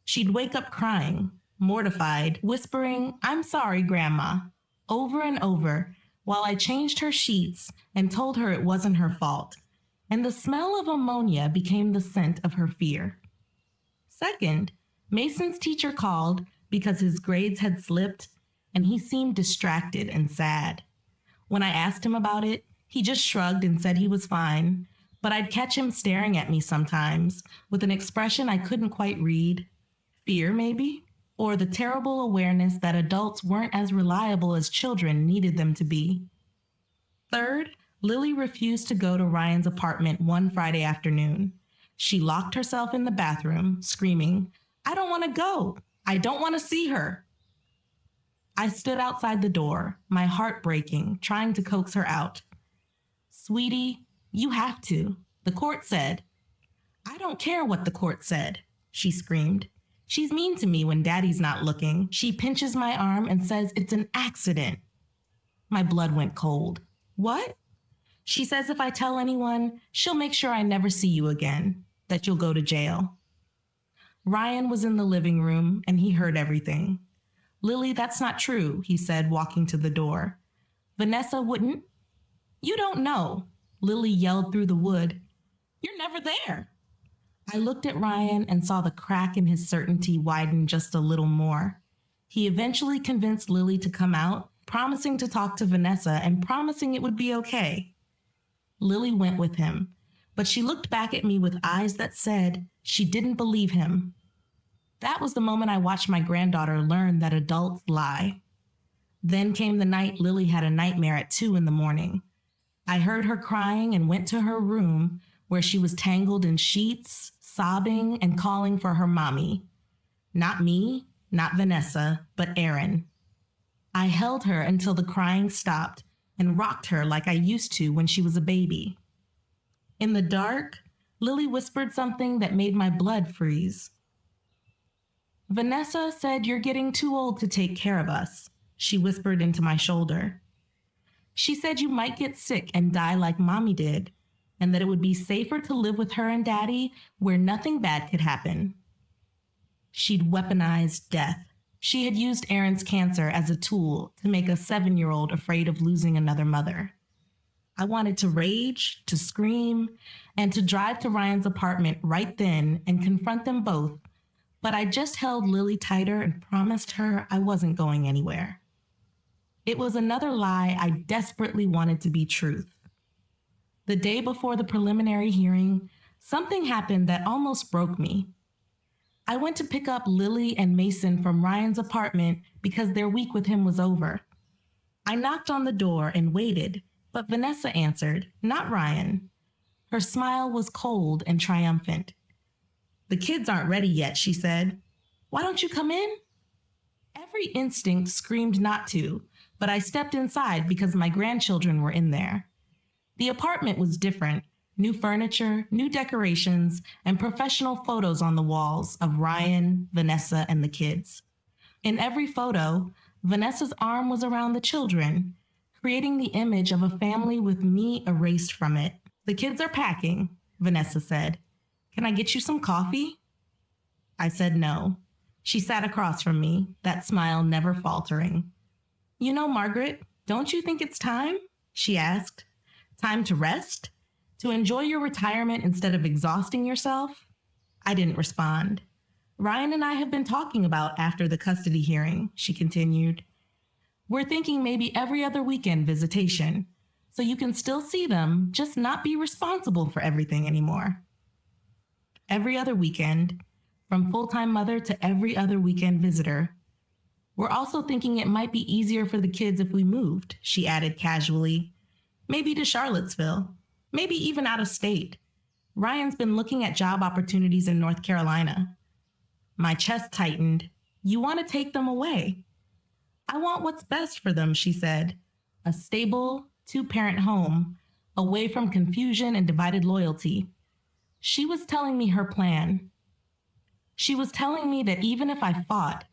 She'd wake up crying, mortified, whispering, "I'm sorry, Grandma," over and over, while I changed her sheets and told her it wasn't her fault. And the smell of ammonia became the scent of her fear. Second, Mason's teacher called because his grades had slipped, and he seemed distracted and sad. When I asked him about it, he just shrugged and said he was fine, but I'd catch him staring at me sometimes with an expression I couldn't quite read. Fear, maybe? Or the terrible awareness that adults weren't as reliable as children needed them to be. Third, Lily refused to go to Ryan's apartment one Friday afternoon. She locked herself in the bathroom, screaming, "I don't want to go. I don't want to see her." I stood outside the door, my heart breaking, trying to coax her out. "Sweetie, you have to," the court said. "I don't care what the court said," she screamed. "She's mean to me when Daddy's not looking. She pinches my arm and says it's an accident." My blood went cold. "What?" "She says if I tell anyone, she'll make sure I never see you again, that you'll go to jail." Ryan was in the living room, and he heard everything. "Lily, that's not true," he said, walking to the door. "Vanessa wouldn't." "You don't know," Lily yelled through the wood. "You're never there." I looked at Ryan and saw the crack in his certainty widen just a little more. He eventually convinced Lily to come out, promising to talk to Vanessa and promising it would be okay. Lily went with him, but she looked back at me with eyes that said she didn't believe him. That was the moment I watched my granddaughter learn that adults lie. Then came the night Lily had a nightmare at 2 in the morning. I heard her crying and went to her room, where she was tangled in sheets, sobbing and calling for her mommy. Not me, not Vanessa, but Erin. I held her until the crying stopped and rocked her like I used to when she was a baby. In the dark, Lily whispered something that made my blood freeze. "Vanessa said you're getting too old to take care of us," she whispered into my shoulder. "She said you might get sick and die like Mommy did, and that it would be safer to live with her and Daddy where nothing bad could happen." She'd weaponized death. She had used Erin's cancer as a tool to make a 7-year-old afraid of losing another mother. I wanted to rage, to scream, and to drive to Ryan's apartment right then and confront them both, but I just held Lily tighter and promised her I wasn't going anywhere. It was another lie I desperately wanted to be truth. The day before the preliminary hearing, something happened that almost broke me. I went to pick up Lily and Mason from Ryan's apartment because their week with him was over. I knocked on the door and waited, but Vanessa answered, not Ryan. Her smile was cold and triumphant. "The kids aren't ready yet," she said. "Why don't you come in?" Every instinct screamed not to, but I stepped inside because my grandchildren were in there. The apartment was different. New furniture, new decorations, and professional photos on the walls of Ryan, Vanessa, and the kids. In every photo, Vanessa's arm was around the children, creating the image of a family with me erased from it. "The kids are packing," Vanessa said. "Can I get you some coffee?" I said no. She sat across from me, that smile never faltering. "You know, Margaret, don't you think it's time?" she asked. "Time to rest? To enjoy your retirement instead of exhausting yourself?" I didn't respond. "Ryan and I have been talking about after the custody hearing," she continued. "We're thinking maybe every other weekend visitation, so you can still see them, just not be responsible for everything anymore." Every other weekend, from full-time mother to every other weekend visitor. "We're also thinking it might be easier for the kids if we moved," she added casually. "Maybe to Charlottesville. Maybe even out of state. Ryan's been looking at job opportunities in North Carolina." My chest tightened. "You want to take them away?" "I want what's best for them," she said. "A stable, 2-parent home, away from confusion and divided loyalty." She was telling me her plan. She was telling me that even if I fought,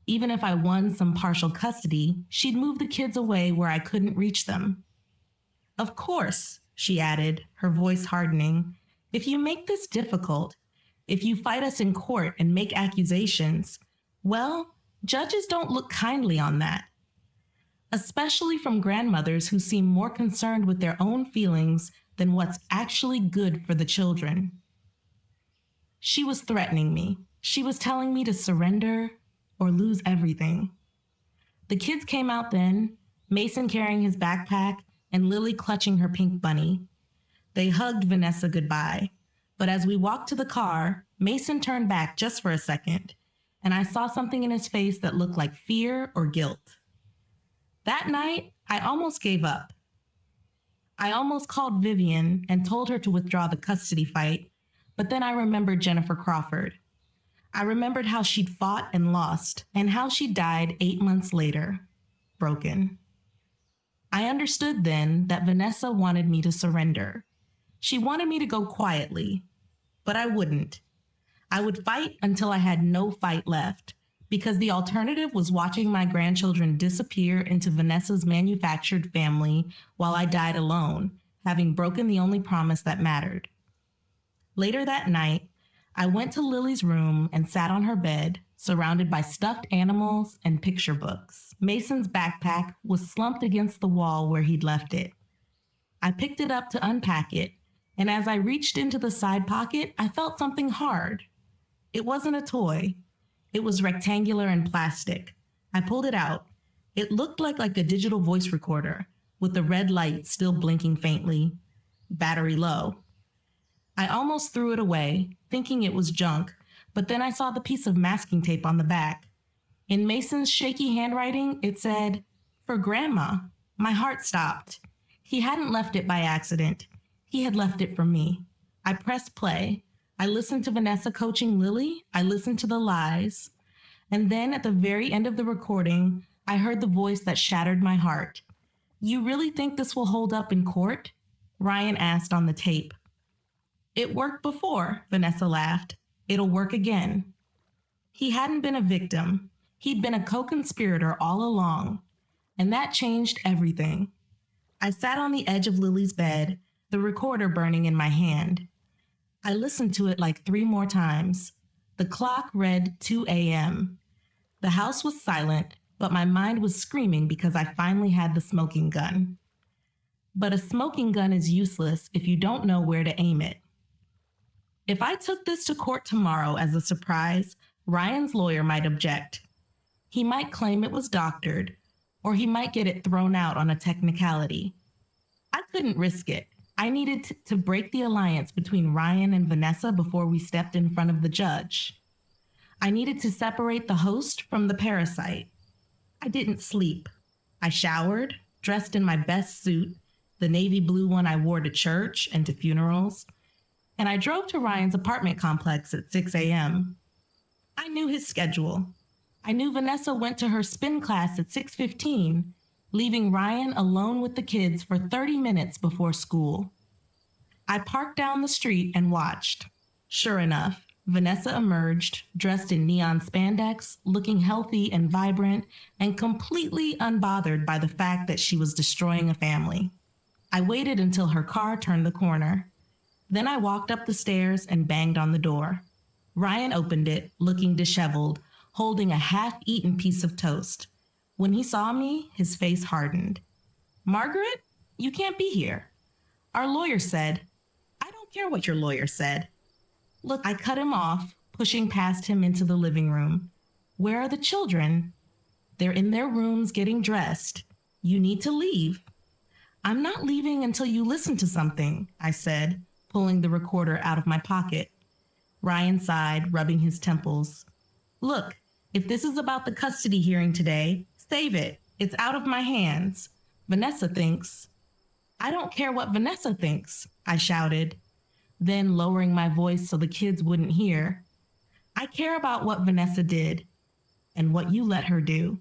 even if I won some partial custody, she'd move the kids away where I couldn't reach them. Of course, she added, her voice hardening. If you make this difficult, if you fight us in court and make accusations, well, judges don't look kindly on that. Especially from grandmothers who seem more concerned with their own feelings than what's actually good for the children. She was threatening me. She was telling me to surrender or lose everything. The kids came out then, Mason carrying his backpack and Lily clutching her pink bunny. They hugged Vanessa goodbye, but as we walked to the car, Mason turned back just for a second, and I saw something in his face that looked like fear or guilt. That night, I almost gave up. I almost called Vivian and told her to withdraw the custody fight, but then I remembered Jennifer Crawford. I remembered how she'd fought and lost, and how she died 8 months later, broken. I understood then that Vanessa wanted me to surrender. She wanted me to go quietly, but I wouldn't. I would fight until I had no fight left, because the alternative was watching my grandchildren disappear into Vanessa's manufactured family while I died alone, having broken the only promise that mattered. Later that night, I went to Lily's room and sat on her bed, surrounded by stuffed animals and picture books. Mason's backpack was slumped against the wall where he'd left it. I picked it up to unpack it, and as I reached into the side pocket, I felt something hard. It wasn't a toy. It was rectangular and plastic. I pulled it out. It looked like a digital voice recorder, with the red light still blinking faintly. Battery low. I almost threw it away, thinking it was junk, but then I saw the piece of masking tape on the back. In Mason's shaky handwriting, it said, "For Grandma." My heart stopped. He hadn't left it by accident. He had left it for me. I pressed play. I listened to Vanessa coaching Lily. I listened to the lies. And then at the very end of the recording, I heard the voice that shattered my heart. "You really think this will hold up in court?" Ryan asked on the tape. "It worked before," Vanessa laughed. "It'll work again." He hadn't been a victim. He'd been a co-conspirator all along. And that changed everything. I sat on the edge of Lily's bed, the recorder burning in my hand. I listened to it like 3 more times. The clock read 2 a.m. The house was silent, but my mind was screaming because I finally had the smoking gun. But a smoking gun is useless if you don't know where to aim it. If I took this to court tomorrow as a surprise, Ryan's lawyer might object. He might claim it was doctored, or he might get it thrown out on a technicality. I couldn't risk it. I needed to break the alliance between Ryan and Vanessa before we stepped in front of the judge. I needed to separate the host from the parasite. I didn't sleep. I showered, dressed in my best suit, the navy blue one I wore to church and to funerals, and I drove to Ryan's apartment complex at 6 a.m. I knew his schedule. I knew Vanessa went to her spin class at 6:15, leaving Ryan alone with the kids for 30 minutes before school. I parked down the street and watched. Sure enough, Vanessa emerged, dressed in neon spandex, looking healthy and vibrant, and completely unbothered by the fact that she was destroying a family. I waited until her car turned the corner. Then I walked up the stairs and banged on the door. Ryan opened it, looking disheveled, holding a half-eaten piece of toast. When he saw me, his face hardened. "Margaret, you can't be here. Our lawyer said." "I don't care what your lawyer said." Look, I cut him off, pushing past him into the living room. "Where are the children?" "They're in their rooms getting dressed. You need to leave." "I'm not leaving until you listen to something," I said, pulling the recorder out of my pocket. Ryan sighed, rubbing his temples. "Look, if this is about the custody hearing today, save it. It's out of my hands. Vanessa thinks." "I don't care what Vanessa thinks," I shouted. Then, lowering my voice so the kids wouldn't hear, "I care about what Vanessa did and what you let her do."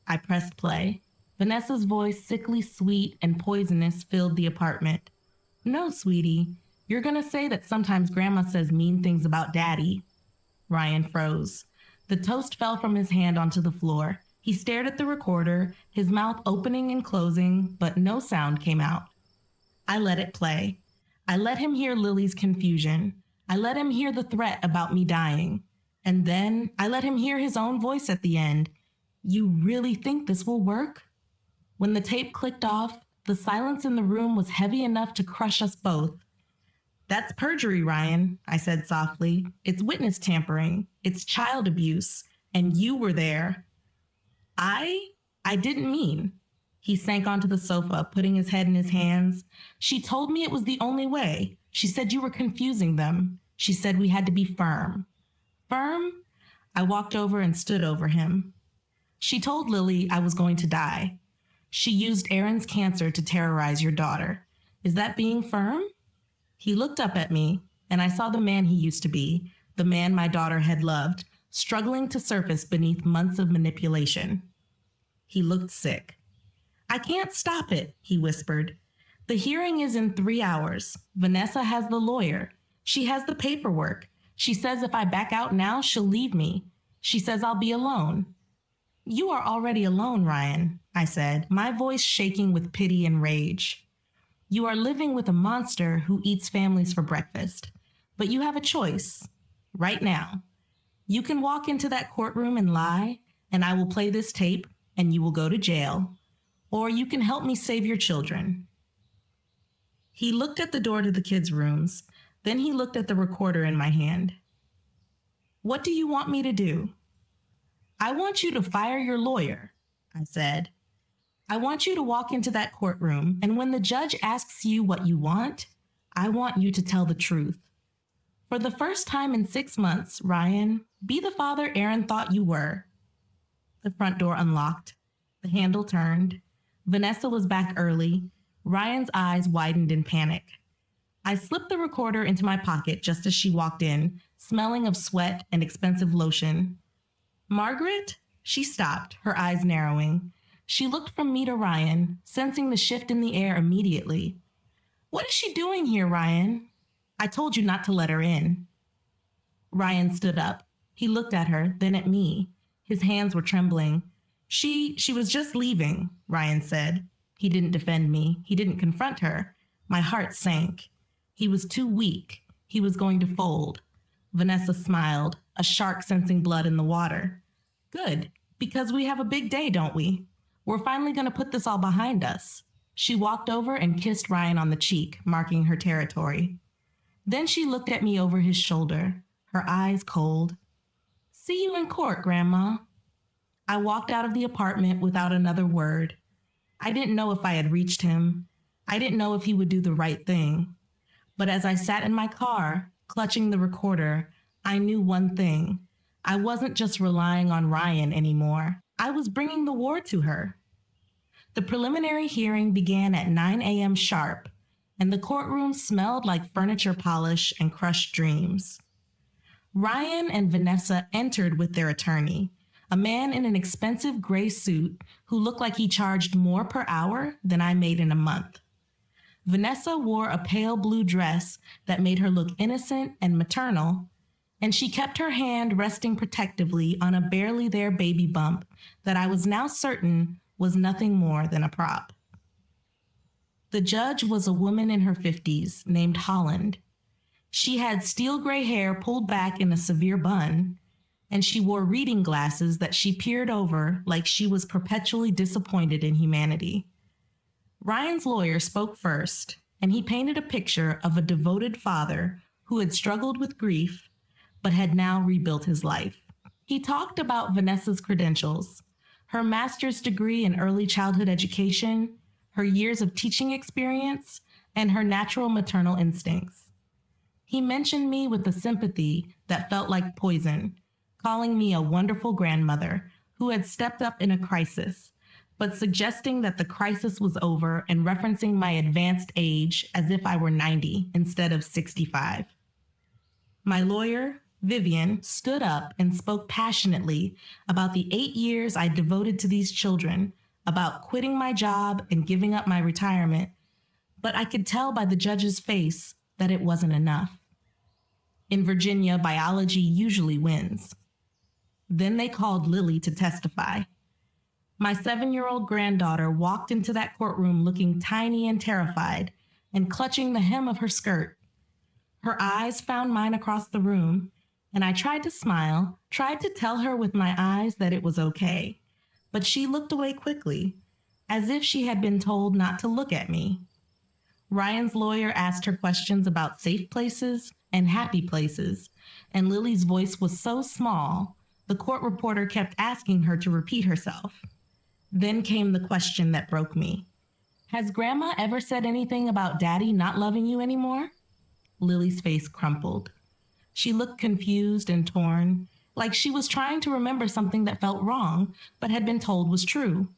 I pressed play. Vanessa's voice, sickly sweet and poisonous, filled the apartment. "No, sweetie, you're gonna say that sometimes Grandma says mean things about Daddy." Ryan froze. The toast fell from his hand onto the floor. He stared at the recorder, his mouth opening and closing, but no sound came out. I let it play. I let him hear Lily's confusion. I let him hear the threat about me dying. And then I let him hear his own voice at the end. You really think this will work? When the tape clicked off, the silence in the room was heavy enough to crush us both. That's perjury, Ryan, I said softly. It's witness tampering. It's child abuse. And you were there. I didn't mean. He sank onto the sofa, putting his head in his hands. She told me it was the only way. She said you were confusing them. She said we had to be firm. Firm? I walked over and stood over him. She told Lily I was going to die. She used Aaron's cancer to terrorize your daughter. Is that being firm? He looked up at me, and I saw the man he used to be, the man my daughter had loved, struggling to surface beneath months of manipulation. He looked sick. I can't stop it, he whispered. The hearing is in 3 hours. Vanessa has the lawyer. She has the paperwork. She says if I back out now, she'll leave me. She says I'll be alone. You are already alone, Ryan, I said, my voice shaking with pity and rage. You are living with a monster who eats families for breakfast. But you have a choice. Right now. You can walk into that courtroom and lie, and I will play this tape, and you will go to jail. Or you can help me save your children. He looked at the door to the kids' rooms. Then he looked at the recorder in my hand. What do you want me to do? I want you to fire your lawyer, I said. I want you to walk into that courtroom, and when the judge asks you what you want, I want you to tell the truth. For the first time in 6 months, Ryan, be the father Aaron thought you were. The front door unlocked. The handle turned. Vanessa was back early. Ryan's eyes widened in panic. I slipped the recorder into my pocket just as she walked in, smelling of sweat and expensive lotion. Margaret? She stopped, her eyes narrowing. She looked from me to Ryan, sensing the shift in the air immediately. What is she doing here, Ryan? I told you not to let her in. Ryan stood up. He looked at her, then at me. His hands were trembling. She was just leaving, Ryan said. He didn't defend me. He didn't confront her. My heart sank. He was too weak. He was going to fold. Vanessa smiled, a shark sensing blood in the water. Good, because we have a big day, don't we? We're finally going to put this all behind us. She walked over and kissed Ryan on the cheek, marking her territory. Then she looked at me over his shoulder, her eyes cold. See you in court, Grandma. I walked out of the apartment without another word. I didn't know if I had reached him. I didn't know if he would do the right thing. But as I sat in my car, clutching the recorder, I knew one thing. I wasn't just relying on Ryan anymore. I was bringing the war to her. The preliminary hearing began at 9 a.m. sharp, and the courtroom smelled like furniture polish and crushed dreams. Ryan and Vanessa entered with their attorney, a man in an expensive gray suit who looked like he charged more per hour than I made in a month. Vanessa wore a pale blue dress that made her look innocent and maternal, and she kept her hand resting protectively on a barely there baby bump that I was now certain was nothing more than a prop. The judge was a woman in her 50s named Holland. She had steel gray hair pulled back in a severe bun, and she wore reading glasses that she peered over like she was perpetually disappointed in humanity. Ryan's lawyer spoke first, and he painted a picture of a devoted father who had struggled with grief but had now rebuilt his life. He talked about Vanessa's credentials, her master's degree in early childhood education, her years of teaching experience, and her natural maternal instincts. He mentioned me with a sympathy that felt like poison, calling me a wonderful grandmother who had stepped up in a crisis, but suggesting that the crisis was over and referencing my advanced age as if I were 90 instead of 65. My lawyer, Vivian, stood up and spoke passionately about the 8 years I devoted to these children, about quitting my job and giving up my retirement, but I could tell by the judge's face that it wasn't enough. In Virginia, biology usually wins. Then they called Lily to testify. My 7-year-old granddaughter walked into that courtroom looking tiny and terrified, and clutching the hem of her skirt. Her eyes found mine across the room, and I tried to smile, tried to tell her with my eyes that it was okay. But she looked away quickly, as if she had been told not to look at me. Ryan's lawyer asked her questions about safe places and happy places, and Lily's voice was so small, the court reporter kept asking her to repeat herself. Then came the question that broke me. Has Grandma ever said anything about Daddy not loving you anymore? Lily's face crumpled. She looked confused and torn, like she was trying to remember something that felt wrong, but had been told was true.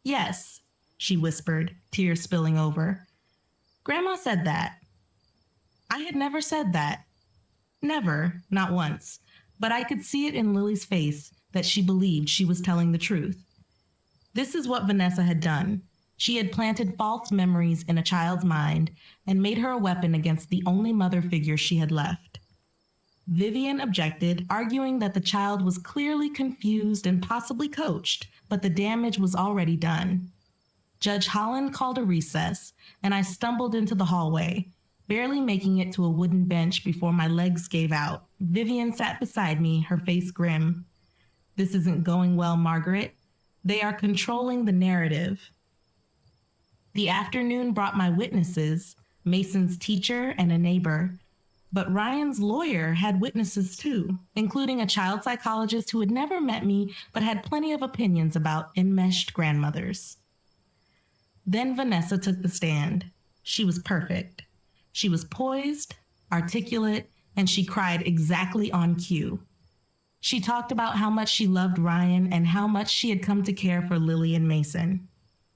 Yes, she whispered, tears spilling over. Grandma said that. I had never said that. Never, not once. But I could see it in Lily's face that she believed she was telling the truth. This is what Vanessa had done. She had planted false memories in a child's mind and made her a weapon against the only mother figure she had left. Vivian objected, arguing that the child was clearly confused and possibly coached, but the damage was already done. Judge Holland called a recess, and I stumbled into the hallway, barely making it to a wooden bench before my legs gave out. Vivian sat beside me, her face grim. This isn't going well, Margaret. They are controlling the narrative. The afternoon brought my witnesses, Mason's teacher and a neighbor. But Ryan's lawyer had witnesses too, including a child psychologist who had never met me but had plenty of opinions about enmeshed grandmothers. Then Vanessa took the stand. She was perfect. She was poised, articulate, and she cried exactly on cue. She talked about how much she loved Ryan and how much she had come to care for Lily and Mason.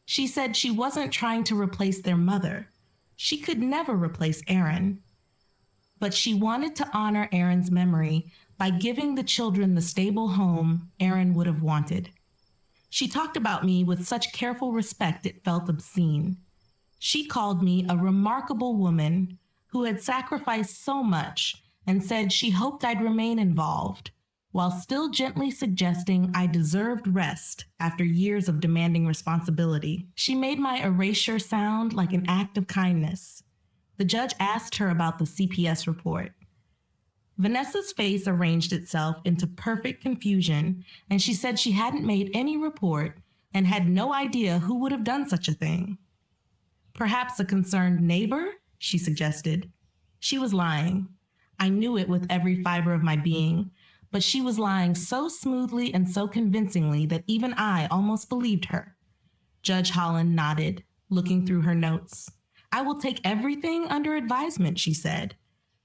She said she wasn't trying to replace their mother. She could never replace Erin. But she wanted to honor Erin's memory by giving the children the stable home Erin would have wanted. She talked about me with such careful respect it felt obscene. She called me a remarkable woman who had sacrificed so much and said she hoped I'd remain involved, while still gently suggesting I deserved rest after years of demanding responsibility. She made my erasure sound like an act of kindness. The judge asked her about the CPS report. Vanessa's face arranged itself into perfect confusion, and she said she hadn't made any report and had no idea who would have done such a thing. Perhaps a concerned neighbor, she suggested. She was lying. I knew it with every fiber of my being, but she was lying so smoothly and so convincingly that even I almost believed her. Judge Holland nodded, looking through her notes. I will take everything under advisement, she said.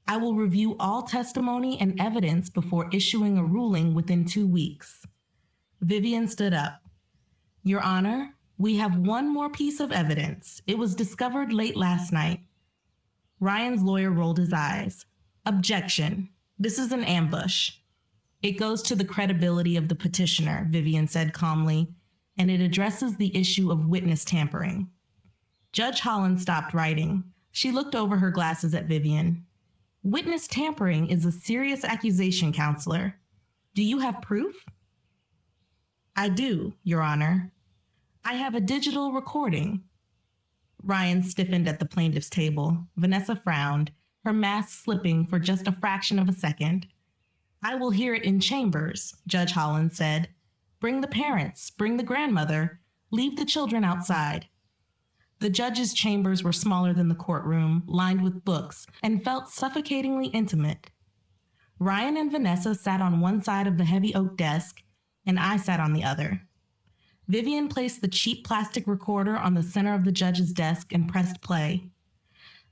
I will review all testimony and evidence before issuing a ruling within 2 weeks. Vivian stood up. Your Honor, we have one more piece of evidence. It was discovered late last night. Ryan's lawyer rolled his eyes. Objection. This is an ambush. It goes to the credibility of the petitioner, Vivian said calmly, and it addresses the issue of witness tampering. Judge Holland stopped writing. She looked over her glasses at Vivian. Witness tampering is a serious accusation, Counselor. Do you have proof? I do, Your Honor. I have a digital recording. Ryan stiffened at the plaintiff's table. Vanessa frowned, her mask slipping for just a fraction of a second. I will hear it in chambers, Judge Holland said. Bring the parents, bring the grandmother, leave the children outside. The judge's chambers were smaller than the courtroom, lined with books, and felt suffocatingly intimate. Ryan and Vanessa sat on one side of the heavy oak desk, and I sat on the other. Vivian placed the cheap plastic recorder on the center of the judge's desk and pressed play.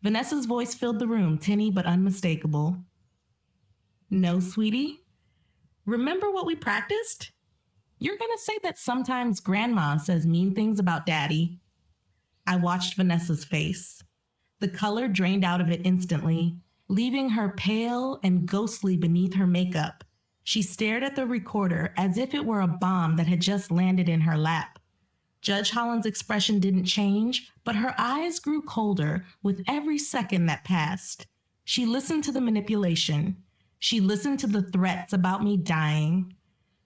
Vanessa's voice filled the room, tinny but unmistakable. No, sweetie. Remember what we practiced? You're going to say that sometimes Grandma says mean things about Daddy. I watched Vanessa's face. The color drained out of it instantly, leaving her pale and ghostly beneath her makeup. She stared at the recorder as if it were a bomb that had just landed in her lap. Judge Holland's expression didn't change, but her eyes grew colder with every second that passed. She listened to the manipulation. She listened to the threats about me dying.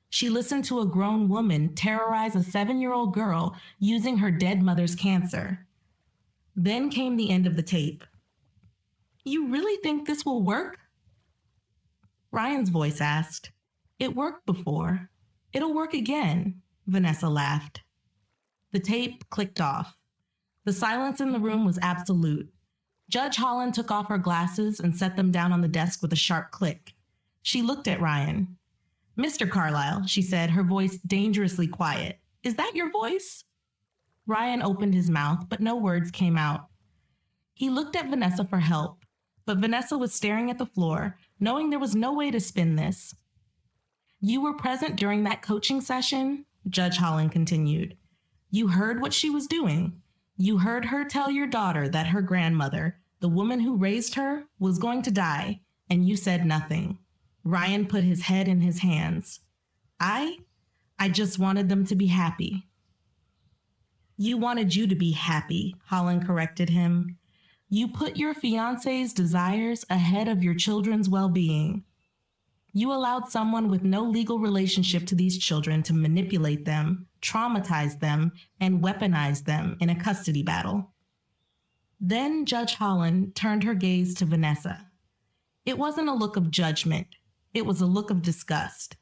She listened to a grown woman terrorize a 7-year-old girl using her dead mother's cancer. Then came the end of the tape. You really think this will work? Ryan's voice asked. It worked before. It'll work again, Vanessa laughed. The tape clicked off. The silence in the room was absolute. Judge Holland took off her glasses and set them down on the desk with a sharp click. She looked at Ryan. Mr. Carlyle, she said, her voice dangerously quiet. Is that your voice? Ryan opened his mouth, but no words came out. He looked at Vanessa for help, but Vanessa was staring at the floor, knowing there was no way to spin this. You were present during that coaching session, Judge Holland continued. You heard what she was doing. You heard her tell your daughter that her grandmother, the woman who raised her, was going to die, and you said nothing. Ryan put his head in his hands. I just wanted them to be happy. You wanted you to be happy, Holland corrected him. You put your fiancé's desires ahead of your children's well-being. You allowed someone with no legal relationship to these children to manipulate them, traumatize them, and weaponize them in a custody battle. Then Judge Holland turned her gaze to Vanessa. It wasn't a look of judgment. It was a look of disgust.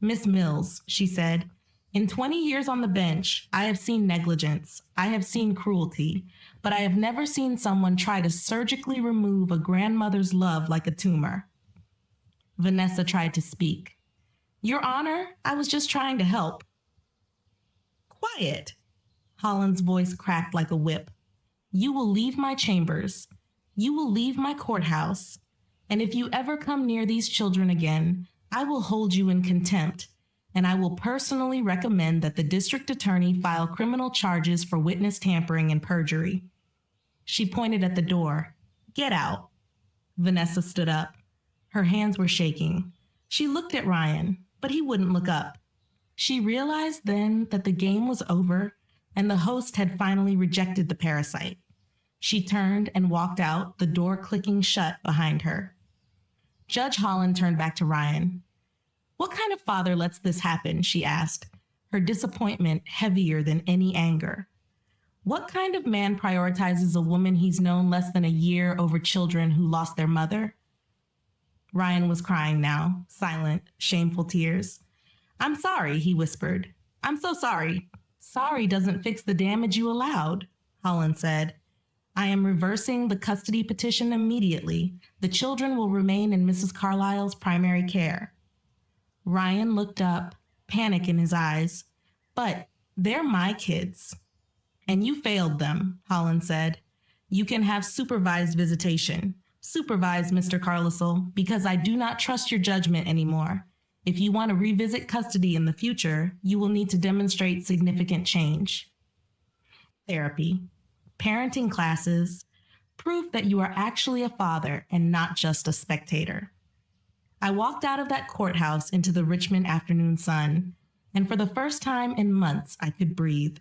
Miss Mills, she said, in 20 years on the bench, I have seen negligence, I have seen cruelty, but I have never seen someone try to surgically remove a grandmother's love like a tumor. Vanessa tried to speak. Your Honor, I was just trying to help. Quiet. Holland's voice cracked like a whip. You will leave my chambers. You will leave my courthouse. And if you ever come near these children again, I will hold you in contempt, and I will personally recommend that the district attorney file criminal charges for witness tampering and perjury. She pointed at the door. Get out. Vanessa stood up. Her hands were shaking. She looked at Ryan, but he wouldn't look up. She realized then that the game was over and the host had finally rejected the parasite. She turned and walked out, the door clicking shut behind her. Judge Holland turned back to Ryan. What kind of father lets this happen? She asked, her disappointment heavier than any anger. What kind of man prioritizes a woman he's known less than a year over children who lost their mother? Ryan was crying now, silent, shameful tears. I'm sorry, he whispered. I'm so sorry. Sorry doesn't fix the damage you allowed, Holland said. I am reversing the custody petition immediately. The children will remain in Mrs. Carlyle's primary care. Ryan looked up, panic in his eyes. But they're my kids. And you failed them, Holland said. You can have supervised visitation. Supervised, Mr. Carlisle, because I do not trust your judgment anymore. If you want to revisit custody in the future, you will need to demonstrate significant change. Therapy, parenting classes, proof that you are actually a father and not just a spectator. I walked out of that courthouse into the Richmond afternoon sun, and for the first time in months, I could breathe.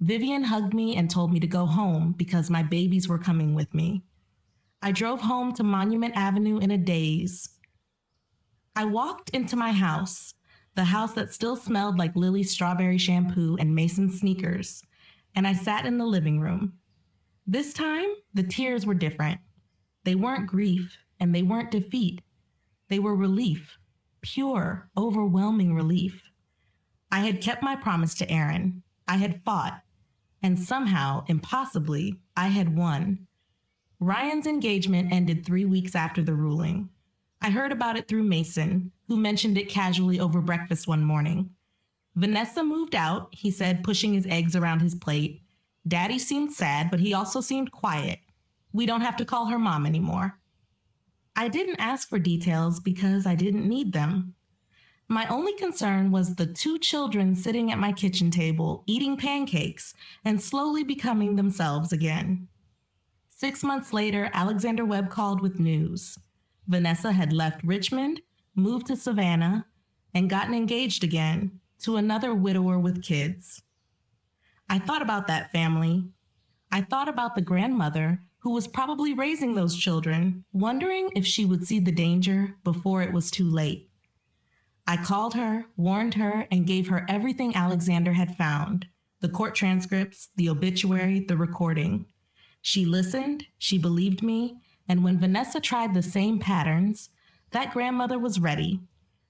Vivian hugged me and told me to go home because my babies were coming with me. I drove home to Monument Avenue in a daze. I walked into my house, the house that still smelled like Lily's strawberry shampoo and Mason's sneakers, and I sat in the living room. This time, the tears were different. They weren't grief, and they weren't defeat. They were relief, pure, overwhelming relief. I had kept my promise to Aaron. I had fought, and somehow, impossibly, I had won. Ryan's engagement ended 3 weeks after the ruling. I heard about it through Mason, who mentioned it casually over breakfast one morning. Vanessa moved out, he said, pushing his eggs around his plate. Daddy seemed sad, but he also seemed quiet. We don't have to call her mom anymore. I didn't ask for details because I didn't need them. My only concern was the 2 children sitting at my kitchen table, eating pancakes and slowly becoming themselves again. 6 months later, Alexander Webb called with news. Vanessa had left Richmond, moved to Savannah, and gotten engaged again to another widower with kids. I thought about that family. I thought about the grandmother who was probably raising those children, wondering if she would see the danger before it was too late. I called her, warned her, and gave her everything Alexander had found, the court transcripts, the obituary, the recording. She listened, she believed me, and when Vanessa tried the same patterns, that grandmother was ready.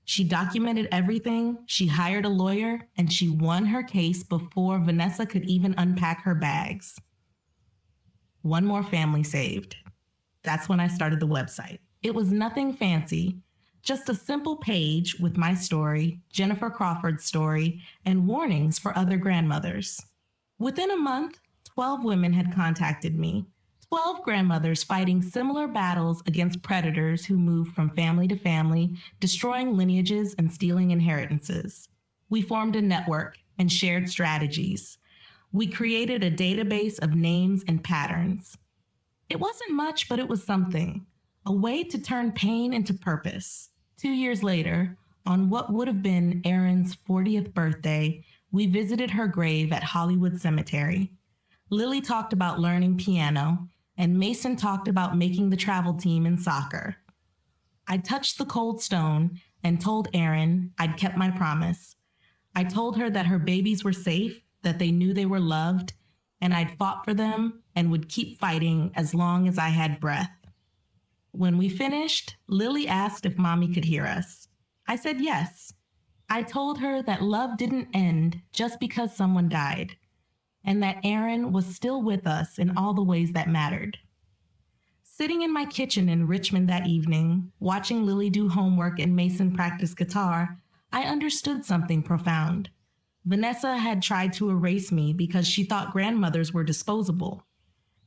She documented everything, she hired a lawyer, and she won her case before Vanessa could even unpack her bags. One more family saved. That's when I started the website. It was nothing fancy, just a simple page with my story, Jennifer Crawford's story, and warnings for other grandmothers. Within a month, 12 women had contacted me. 12 grandmothers fighting similar battles against predators who moved from family to family, destroying lineages and stealing inheritances. We formed a network and shared strategies. We created a database of names and patterns. It wasn't much, but it was something. A way to turn pain into purpose. 2 years later, on what would have been Erin's 40th birthday, we visited her grave at Hollywood Cemetery. Lily talked about learning piano, and Mason talked about making the travel team in soccer. I touched the cold stone and told Erin I'd kept my promise. I told her that her babies were safe, that they knew they were loved, and I'd fought for them and would keep fighting as long as I had breath. When we finished, Lily asked if Mommy could hear us. I said yes. I told her that love didn't end just because someone died, and that Erin was still with us in all the ways that mattered. Sitting in my kitchen in Richmond that evening, watching Lily do homework and Mason practice guitar, I understood something profound. Vanessa had tried to erase me because she thought grandmothers were disposable.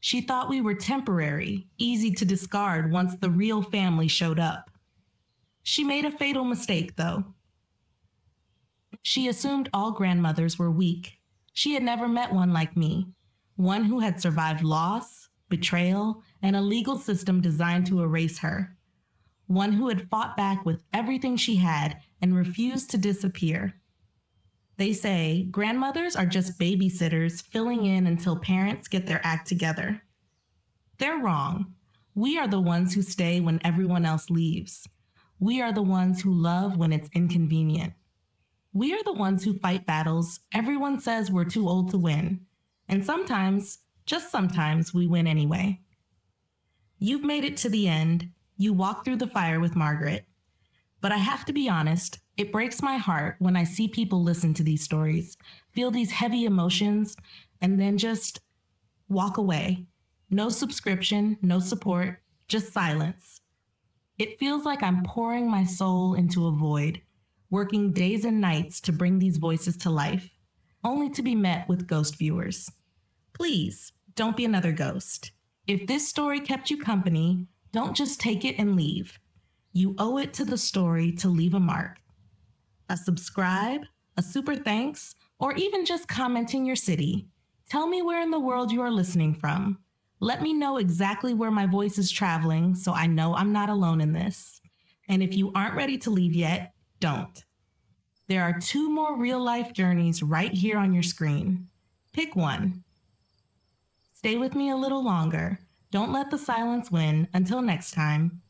She thought we were temporary, easy to discard once the real family showed up. She made a fatal mistake, though. She assumed all grandmothers were weak. She had never met one like me, one who had survived loss, betrayal, and a legal system designed to erase her. One who had fought back with everything she had and refused to disappear. They say grandmothers are just babysitters filling in until parents get their act together. They're wrong. We are the ones who stay when everyone else leaves. We are the ones who love when it's inconvenient. We are the ones who fight battles everyone says we're too old to win. And sometimes, just sometimes, we win anyway. You've made it to the end. You walked through the fire with Margaret. But I have to be honest, it breaks my heart when I see people listen to these stories, feel these heavy emotions, and then just walk away. No subscription, no support, just silence. It feels like I'm pouring my soul into a void, working days and nights to bring these voices to life, only to be met with ghost viewers. Please, don't be another ghost. If this story kept you company, don't just take it and leave. You owe it to the story to leave a mark. A subscribe, a super thanks, or even just commenting your city. Tell me where in the world you are listening from. Let me know exactly where my voice is traveling so I know I'm not alone in this. And if you aren't ready to leave yet, don't. There are 2 more real-life journeys right here on your screen. Pick one. Stay with me a little longer. Don't let the silence win. Until next time.